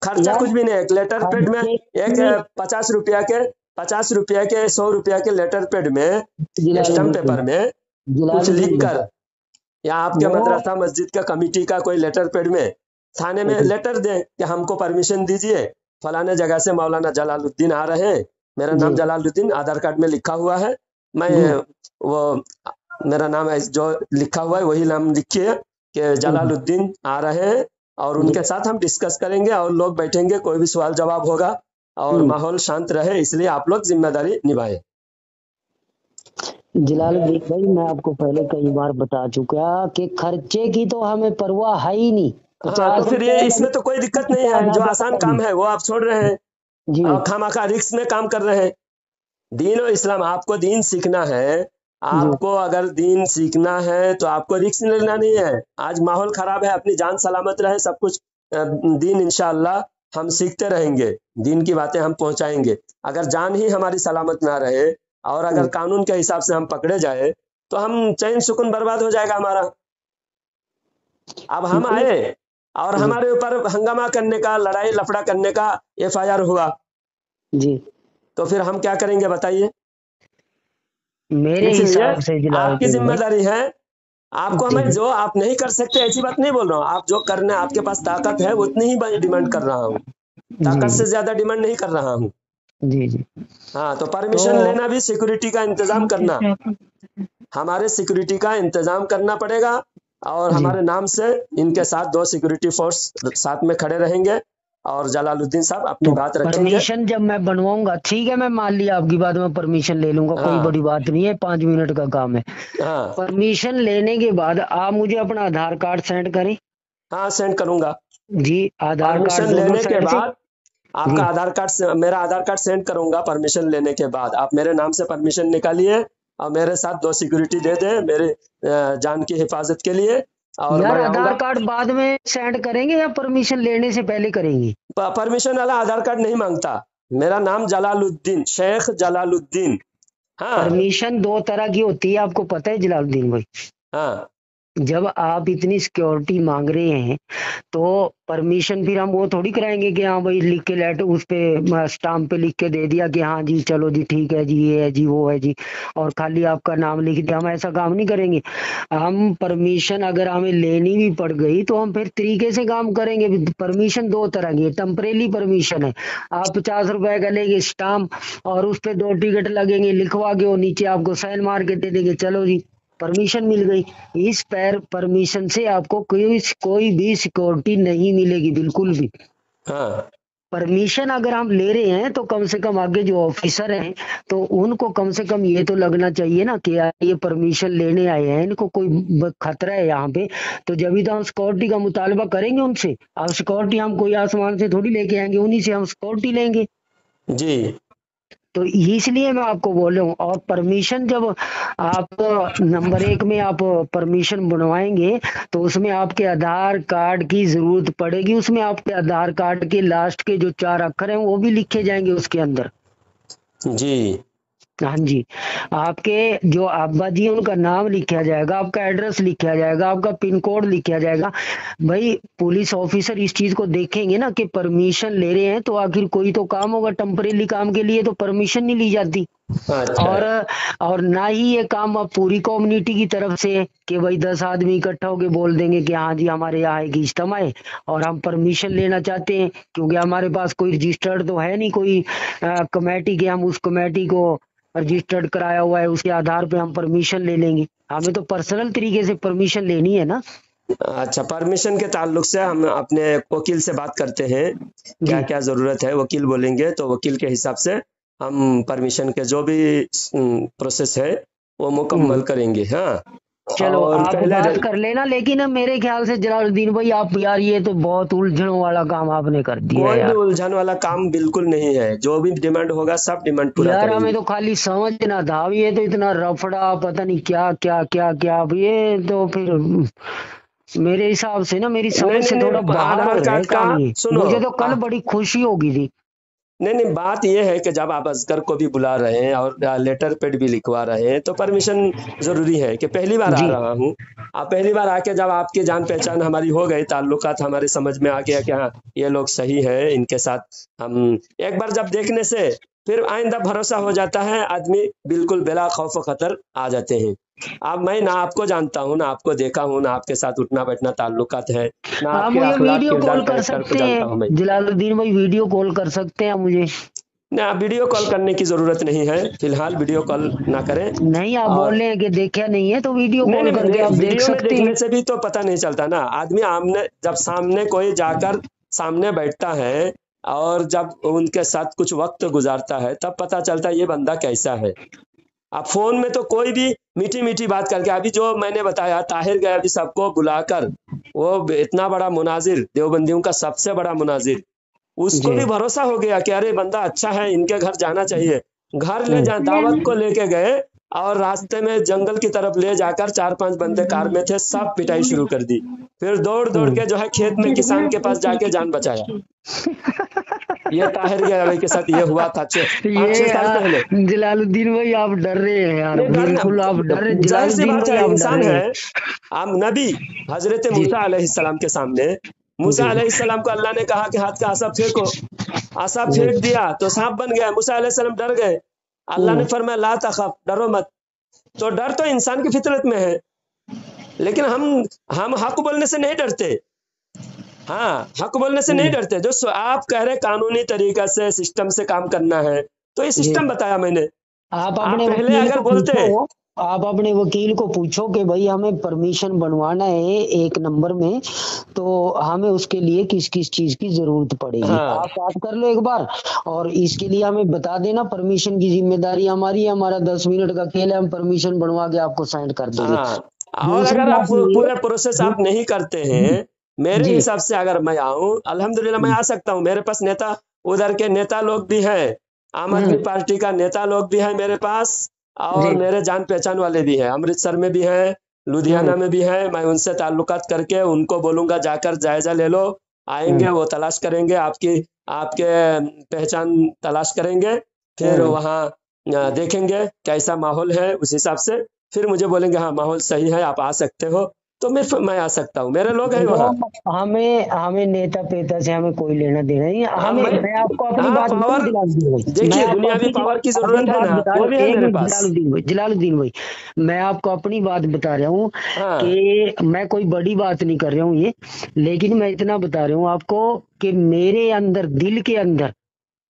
खर्चा यार कुछ भी नहीं है। एक लेटर पेड में, एक खर्चे 50 रुपया के 100 रुपया के लेटर पेड में, स्टम्प जलालुद्दीन पेपर में कुछ लिख जलालुद्दीन कर, या आपके वो मदरसा मस्जिद का कमेटी का कोई लेटर पेड में थाने में लेटर दे कि हमको परमिशन दीजिए, फलाने जगह से मौलाना जलालुद्दीन आ रहे हैं, मेरा जी नाम जलालुद्दीन आधार कार्ड में लिखा हुआ है, मैं जी वो मेरा नाम जो लिखा हुआ है वही नाम लिखिए कि जलालुद्दीन आ रहे हैं, और जी उनके साथ हम डिस्कस करेंगे, और लोग बैठेंगे, कोई भी सवाल जवाब होगा, और माहौल शांत रहे, इसलिए आप लोग जिम्मेदारी निभाएं। जलालुद्दीन भाई, मैं आपको पहले कई बार बता चुका कि खर्चे की तो हमें परवाह है ही नहीं। हाँ, तो 50 फिर ये रुपया इसमें तो कोई दिक्कत नहीं है, जो आसान काम है वो आप छोड़ रहे हैं, जी और खामखा रिस्क में काम कर रहे हैं। दीन और इस्लाम, आपको दीन सीखना है, जी आपको अगर दीन सीखना है तो आपको रिस्क लेना नहीं है। आज माहौल खराब है, अपनी जान सलामत रहे, सब कुछ दीन इंशाअल्लाह हम सीखते रहेंगे, दीन की बातें हम पहुंचाएंगे। अगर जान ही हमारी सलामत ना रहे, और अगर कानून के हिसाब से हम पकड़े जाए, तो हम चैन सुकून बर्बाद हो जाएगा हमारा। अब हम नहीं, आए और जी हमारे ऊपर हंगामा करने का, लड़ाई लफड़ा करने का FIR हुआ, जी तो फिर हम क्या करेंगे बताइए। मेरे इसलिए हिसाब से आपकी जलालुद्दीन भाई, जिम्मेदारी है, आपको जी हमें, जो आप नहीं कर सकते ऐसी बात नहीं बोल रहा हूँ, आप जो करने आपके पास ताकत है उतनी ही डिमांड कर रहा हूँ, ताकत जी से ज्यादा डिमांड नहीं कर रहा हूँ। जी जी हाँ, तो तो परमिशन लेना भी सिक्योरिटी का इंतजाम करना, हमारे सिक्योरिटी का इंतजाम करना पड़ेगा, और जी हमारे नाम से इनके साथ 2 सिक्योरिटी फोर्स साथ में खड़े रहेंगे, और जलालुद्दीन साहब अपनी तो बात रखेंगे। परमिशन जब मैं बनवाऊंगा, ठीक है, मैं मान लिया आपकी बात, में परमिशन ले लूंगा, कोई हाँ, बड़ी बात नहीं है, 5 मिनट का काम है। हाँ, परमिशन लेने के बाद आप मुझे अपना आधार कार्ड सेंड करें। हाँ, सेंड करूंगा। जी, आधार कार्ड परमिशन दोनों लेने के साइड से। बाद आपका जी आधार कार्ड से, मेरा आधार कार्ड सेंड करूंगा। परमिशन लेने के बाद आप मेरे नाम से परमिशन निकालिए, और मेरे साथ 2 सिक्योरिटी दे दें मेरे जान की हिफाजत के लिए, और यार मैं आधार आऊंगा। कार्ड बाद में सेंड करेंगे या परमिशन लेने से पहले करेंगे? परमिशन वाला आधार कार्ड नहीं मांगता। मेरा नाम जलालुद्दीन, शेख जलालुद्दीन। हाँ। परमिशन दो तरह की होती है, आपको पता है जलालुद्दीन भाई? हाँ। जब आप इतनी सिक्योरिटी मांग रहे हैं तो परमिशन फिर हम वो थोड़ी कराएंगे कि हाँ भाई लिख के लेटर उस पे स्टाम्प पे लिख के दे दिया कि हाँ जी चलो जी ठीक है जी ये है जी वो है जी, और खाली आपका नाम लिख दिया। हम ऐसा काम नहीं करेंगे। हम परमिशन अगर हमें लेनी भी पड़ गई तो हम फिर तरीके से काम करेंगे। परमिशन दो तरह की है, टेम्परेरी परमिशन है। आप 50 रुपए का लेंगे स्टाम्प और उस पे 2 टिकट लगेंगे, लिखवा के वो नीचे आपको साइन मार के दे देंगे, चलो जी परमिशन मिल गई। इस पैर परमिशन से आपको कोई भी सिक्योरिटी नहीं मिलेगी बिल्कुल भी। हाँ। परमिशन अगर हम ले रहे हैं तो कम से कम आगे जो ऑफिसर हैं तो उनको कम से कम ये तो लगना चाहिए ना कि यार ये परमिशन लेने आए हैं, इनको कोई खतरा है यहाँ पे, तो जब भी तो हम सिक्योरिटी का मुतालबा करेंगे उनसे। अब सिक्योरिटी हम कोई आसमान से थोड़ी लेके आएंगे, उन्हीं से हम सिक्योरिटी लेंगे। जी। तो इसलिए मैं आपको बोल रहा हूँ। और परमिशन जब आप नंबर 1 में आप परमिशन बनवाएंगे तो उसमें आपके आधार कार्ड की जरूरत पड़ेगी। उसमें आपके आधार कार्ड के लास्ट के जो 4 अक्षर हैं वो भी लिखे जाएंगे उसके अंदर। जी। हाँ जी। आपके जो अब्बा जी हैं उनका नाम लिखा जाएगा, आपका एड्रेस लिखा जाएगा, आपका पिन कोड लिखा जाएगा। भाई पुलिस ऑफिसर इस चीज को देखेंगे ना कि परमिशन ले रहे हैं तो आखिर कोई तो काम होगा। टेम्परेरी काम के लिए तो परमिशन नहीं ली जाती। अच्छा। और ना ही ये काम अब पूरी कम्युनिटी की तरफ से है कि भाई 10 आदमी इकट्ठा होके बोल देंगे कि हाँ जी हमारे यहाँ एक इज्तिमा है और हम परमिशन लेना चाहते हैं, क्योंकि हमारे पास कोई रजिस्टर्ड तो है नहीं कोई कमेटी के, हम उस कमेटी को रजिस्टर्ड कराया हुआ है उसके आधार पे हम परमिशन ले लेंगे। हमें तो पर्सनल तरीके से परमिशन लेनी है ना। अच्छा, परमिशन के ताल्लुक से हम अपने वकील से बात करते हैं, क्या जी क्या जरूरत है। वकील बोलेंगे तो वकील के हिसाब से हम परमिशन के जो भी प्रोसेस है वो मुकम्मल करेंगे। हाँ। चलो और आप पहले बात कर लेना, लेकिन अब मेरे ख्याल से जलालुद्दीन भाई आप यार ये तो बहुत उलझनों वाला काम आपने कर दिया कोई भी यार। उलझन वाला काम बिल्कुल नहीं है, जो भी डिमांड होगा सब डिमांड पूरा यार हमें करेंगे। तो खाली समझना था, अब ये तो इतना रफड़ा पता नहीं क्या क्या क्या क्या, अब ये तो फिर मेरे हिसाब से ना मेरी नहीं समझ नहीं से थोड़ा नहीं, बाहर आधार है कार्ड का काम ये। सुनो। मुझे तो कल बड़ी खुशी होगी थी। नहीं नहीं, बात यह है कि जब आप असगर को भी बुला रहे हैं और लेटर पेड भी लिखवा रहे हैं तो परमिशन जरूरी है। कि पहली बार आ जी रहा हूँ, आप पहली बार आके जब आपकी जान पहचान हमारी हो गई, ताल्लुकात हमारे समझ में आ गया कि हाँ ये लोग सही है, इनके साथ हम एक बार जब देखने से फिर आइंदा भरोसा हो जाता है, आदमी बिल्कुल बिला खौफ खतर आ जाते हैं। अब मैं ना आपको जानता हूँ, ना आपको देखा हूँ, ना आपके साथ उठना बैठना ताल्लुकात है, ना आप आपके मुझे अखलाक वीडियो किरदार कॉल कर कैरेक्टर को सकते जानता हूँ मैं। हैं जलालुद्दीन भाई, वीडियो कॉल कर सकते हैं मुझे? ना, वीडियो कॉल करने की जरूरत नहीं है, फिलहाल वीडियो कॉल ना करें। नहीं आप बोल और रहे हैं कि देखा नहीं है तो वीडियो नहीं कॉल नहीं, करके आप देख वीडियो में सकते देखने हैं। से भी तो पता नहीं चलता ना। आदमी आमने जब सामने कोई जाकर सामने बैठता है और जब उनके साथ कुछ वक्त गुजारता है तब पता चलता है ये बंदा कैसा है। आप फोन में तो कोई भी मीठी मीठी बात करके, अभी जो मैंने बताया ताहिर गया अभी सबको बुलाकर, वो इतना बड़ा मुनाजिर, देवबंदियों का सबसे बड़ा मुनाजिर, उसको जी भी भरोसा हो गया कि अरे बंदा अच्छा है, इनके घर जाना चाहिए। घर ले जा, दावत हम्म। को लेके गए और रास्ते में जंगल की तरफ ले जाकर 4-5 बंदे कार में थे, सब पिटाई शुरू कर दी। फिर दौड़ दौड़ के जो है खेत में किसान के पास जाके जान बचाया। ये ताहिर गया भाई के साथ ये हुआ था पाँच छह ये साल पहले। जलालुद्दीन भाई आप डर रहे हैं यार, नहीं डरना, बिल्कुल आप डर रहे, जाहिर सी जलालुद्दीन बात भाई है, आप डर इंसान रहे है। हैं। आप नबी हजरत जी मूसा अलैहिस्सलाम के सामने, मूसा जी अलैहिस्सलाम को अल्लाह ने कहा कि हाथ का आसा फेंको, आसा जी फेंक दिया तो सांप बन गया। मूसा अलैहिस्सलाम डर गए, अल्लाह ने हम्म, फरमाया ला तखफ, डरो मत। तो डर तो इंसान की फितरत में है, लेकिन हम हक बोलने से नहीं डरते। हाँ, हक बोलने से नहीं हम्म, डरते। जो आप कह रहे कानूनी तरीका से सिस्टम से काम करना है, तो ये जी सिस्टम बताया मैंने। आप आप अपने पहले वकील अगर को बोलते। पूछो, आप अपने वकील को पूछो कि भाई हमें परमिशन बनवाना है 1 नंबर में, तो हमें उसके लिए किस किस चीज की जरूरत पड़ेगी, हाँ। आप बात कर लो एक बार। और इसके लिए हमें बता देना, परमिशन की जिम्मेदारी हमारी है, हमारा 10 मिनट का खेल है, हम परमिशन बनवा के आपको साइन कर देंगे। हाँ, और दूसरी अगर आप बात ये पूरे प्रोसेस जी आप नहीं करते हैं, मेरे जी हिसाब से अगर मैं आऊं, अल्हम्दुलिल्लाह मैं आ सकता हूं। मेरे पास नेता, उधर के नेता लोग भी हैं, आम आदमी हम्म, पार्टी का नेता लोग भी है मेरे पास, जी और मेरे जान पहचान वाले भी हैं, अमृतसर में भी हैं, लुधियाना में भी है, मैं उनसे ताल्लुकात करके उनको बोलूंगा जाकर जायजा ले लो, आएंगे वो तलाश करेंगे आपकी, आपके पहचान तलाश करेंगे, फिर वहाँ देखेंगे कैसा माहौल है, उस हिसाब से फिर मुझे बोलेंगे हाँ माहौल सही है आप आ सकते हो, तो मैं आ सकता हूँ, मेरे लोग हैं वहाँ। हमें हमें नेता पेता से हमें कोई लेना देना नहीं। हमें मैं आपको अपनी हाँ बात पावर, बताऊं जलालुद्दीन भाई, मैं देखिए आपको दुनियावी अपनी पावर की अपनी जरूरत है बात ना, बता वो रहा भी हूँ। है एक मेरे मिनट पास। जलालुद्दीन भाई, मैं आपको अपनी बात बता रहा हूँ हाँ कि मैं कोई बड़ी बात नहीं कर रहा हूँ ये, लेकिन मैं इतना बता रहा हूँ आपको कि मेरे अंदर, दिल के अंदर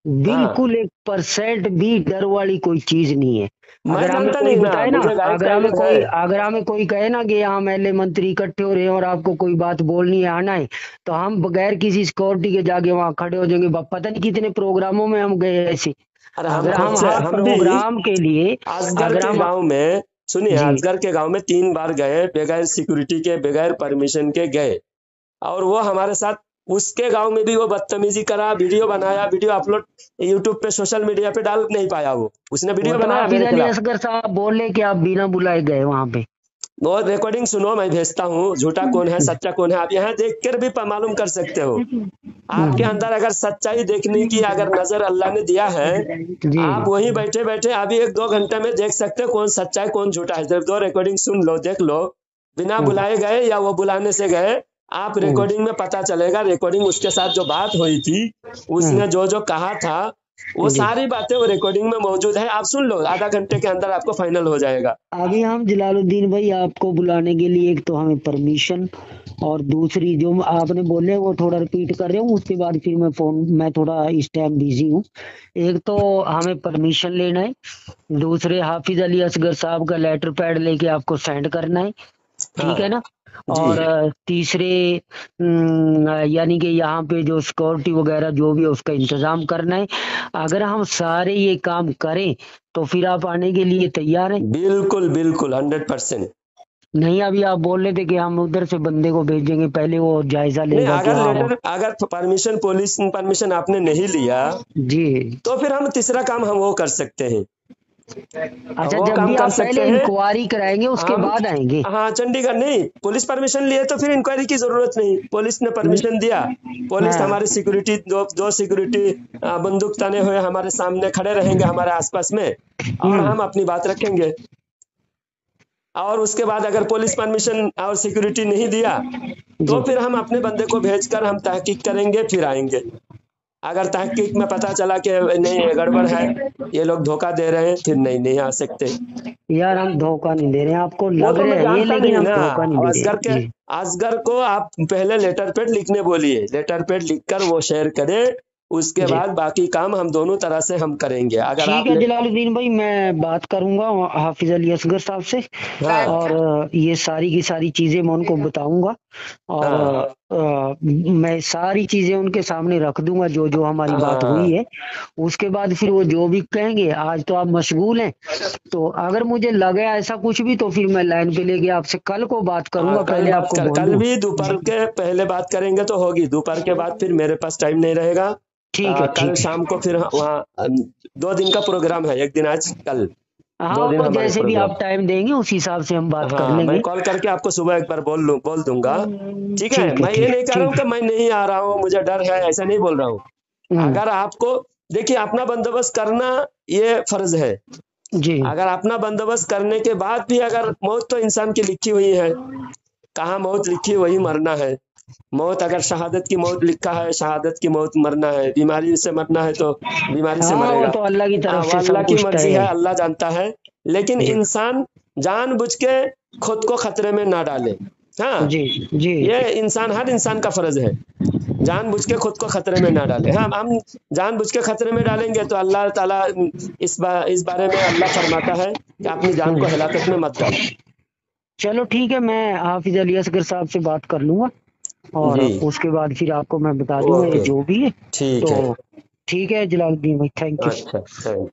हाँ, बिल्कुल 1% भी डर वाली कोई चीज नहीं है। मैं अगर हमें जानता कोई नहीं ना, बताए ना, मुझे गाइड अगर का हमें इल्म है। कोई अगर हमें कोई कहे ना कि हम एमएलए मंत्री इकट्ठे हो रहे हैं और आपको कोई बात बोलनी है, आना है, तो हम बगैर किसी सिक्योरिटी के जाके वहां खड़े हो जाएंगे। पता नहीं कितने प्रोग्रामों में हम गए ऐसे। अरे हम अगर खुद हम से, हर हम भी प्रोग्राम के लिए, असगर अगर के हम, गांव में, सुनिए जी असगर के गांव में 3 बार गए, बगैर सिक्योरिटी के बगैर परमिशन के गए, और वो हमारे साथ, उसके गांव में भी वो बदतमीजी करा, वीडियो बनाया, वीडियो अपलोड यूट्यूब पे सोशल मीडिया पे डाल नहीं पाया, वो उसने वो वीडियो तो बनाया हाफिज मेरे अली खिलाफ। असगर साहब बोले कि आप बिना बुलाए गए वहां पे। वो रिकॉर्डिंग सुनो, मैं भेजता हूँ, झूठा कौन है सच्चा कौन है आप यहाँ देख कर भी मालूम कर सकते हो। आपके अंदर अगर सच्चाई देखने की अगर नजर अल्लाह ने दिया है, जी आप वहीं बैठे बैठे अभी 1-2 घंटे में देख सकते हो कौन सच्चा है कौन झूठा है, सिर्फ 2 रिकॉर्डिंग सुन लो, देख लो, बिना बुलाए गए या वो बुलाने से गए, आप रिकॉर्डिंग में पता चलेगा, रिकॉर्डिंग उसके साथ जो बात हुई थी, उसने जो जो कहा था, वो जी। सारी बातें वो रिकॉर्डिंग में मौजूद है, आप सुन लो, आधा घंटे के अंदर आपको फाइनल हो जाएगा। अभी हम जलालुद्दीन भाई आपको बुलाने के लिए, एक तो हमें परमिशन, और दूसरी जो आपने बोले वो थोड़ा रिपीट कर रहे हूँ, उसके बाद फिर मैं थोड़ा इस टाइम बिजी हूँ। एक तो हमें परमिशन लेना है, दूसरे हाफिज अली असगर साहब का लेटर पैड लेके आपको सेंड करना है, ठीक है हाँ ना। जी, और तीसरे यानी कि यहाँ पे जो सिक्योरिटी वगैरह जो भी है उसका इंतजाम करना है। अगर हम सारे ये काम करें तो फिर आप आने के लिए तैयार हैं? बिल्कुल बिल्कुल 100%। नहीं, अभी आप बोल रहे थे कि हम उधर से बंदे को भेजेंगे, पहले वो जायजा नहीं, लेगा कि अगर हाँ वो। लेटर, अगर परमिशन, पुलिस परमिशन आपने नहीं लिया, जी। तो फिर हम तीसरा काम हम वो कर सकते हैं, अच्छा, वो जब काम भी कर आप सकते पहले हैं इंक्वायरी कराएंगे उसके हम। बाद आएंगे? हाँ चंडीगढ़ नहीं, पुलिस परमिशन लिए तो फिर इंक्वायरी की जरूरत नहीं, पुलिस ने परमिशन दिया, पुलिस हाँ हमारी सिक्योरिटी, दो सिक्योरिटी बंदूक तने हुए हमारे सामने खड़े रहेंगे हमारे आसपास में, और हम अपनी बात रखेंगे, और उसके बाद अगर पुलिस परमिशन और सिक्योरिटी नहीं दिया, तो जी। फिर हम अपने बंदे को भेजकर हम तहकीक करेंगे, फिर आएंगे। अगर तहकीक में पता चला कि नहीं ये गड़बड़ है, ये लोग धोखा दे रहे हैं, फिर नहीं नहीं आ सकते। यार हम धोखा नहीं दे रहे हैं, आपको वो लग तो रहे मैं हैं ये, जानता लेकिन नहीं हम ना, धोखा नहीं दे रहे असगर हैं के, जी। असगर को आप पहले लेटर पैड लिखने बोलिए, लेटर पैड लिखकर वो शेयर करे, उसके जी बाद बाकी काम हम दोनों तरह से हम करेंगे। अगर ठीक आप है जलालुद्दीन भाई, मैं बात करूंगा हाफिज अली असगर साहब से, हाँ और ये सारी की सारी चीजें मैं उनको बताऊंगा, और हाँ मैं सारी चीजें उनके सामने रख दूंगा जो जो हमारी बात हुई हाँ है। उसके बाद फिर वो जो भी कहेंगे, आज तो आप मशगूल हैं, तो अगर मुझे लगे ऐसा कुछ भी तो फिर मैं लाइन पे लेके आपसे कल को बात हाँ, करूंगा, कल पहले बात आपको कर, बोल कल दूं। भी दोपहर के पहले बात करेंगे तो होगी, दोपहर के बाद फिर मेरे पास टाइम नहीं रहेगा। ठीक है कल ठीक है। शाम को फिर वहाँ 2 दिन का प्रोग्राम है, एक दिन आज कल, हाँ, 2 दिन वो हमारे जैसे भी प्रोग्राम। आप टाइम देंगे उस हिसाब से हम बात कर हाँ मैं लेंगे। कॉल करके आपको सुबह एक बार बोल दूंगा, ठीक है। ठीक है मैं ये ठीक नहीं कह रहा हूँ ठीक। कि मैं नहीं आ रहा हूँ, मुझे डर है, ऐसा नहीं बोल रहा हूँ। हम्म। अगर आपको, देखिए अपना बंदोबस्त करना ये फर्ज है, जी अगर अपना बंदोबस्त करने के बाद भी अगर मौत तो इंसान की लिखी हुई है, कहाँ मौत लिखी वही मरना है, मौत अगर शहादत की मौत लिखा है, शहादत की मौत मरना है, बीमारी से मरना है तो बीमारी से हाँ, वो मरेगा। तो अल्लाह की तरफ वो से अल्लाह सब की कुछ मर्जी तय है, है। अल्लाह जानता है, लेकिन जी इंसान जानबूझ के खुद को खतरे में ना डाले। हाँ, जी जी। ये इंसान, हर इंसान का फर्ज है, जानबूझ के खुद को खतरे में ना डाले। हाँ, हम जानबूझ के खतरे में डालेंगे तो अल्लाह ताला इस बारे में अल्लाह फरमाता है कि अपनी जान को हिलाकत में मत डालो। चलो ठीक है, मैं हाफिज अली असगर साहब से बात कर लूंगा, और जी, उसके बाद फिर आपको मैं बता दूंगा ये ओके, जो भी है। ठीक तो है, ठीक है जलालुद्दीन भाई, थैंक यू। अच्छा, थैंक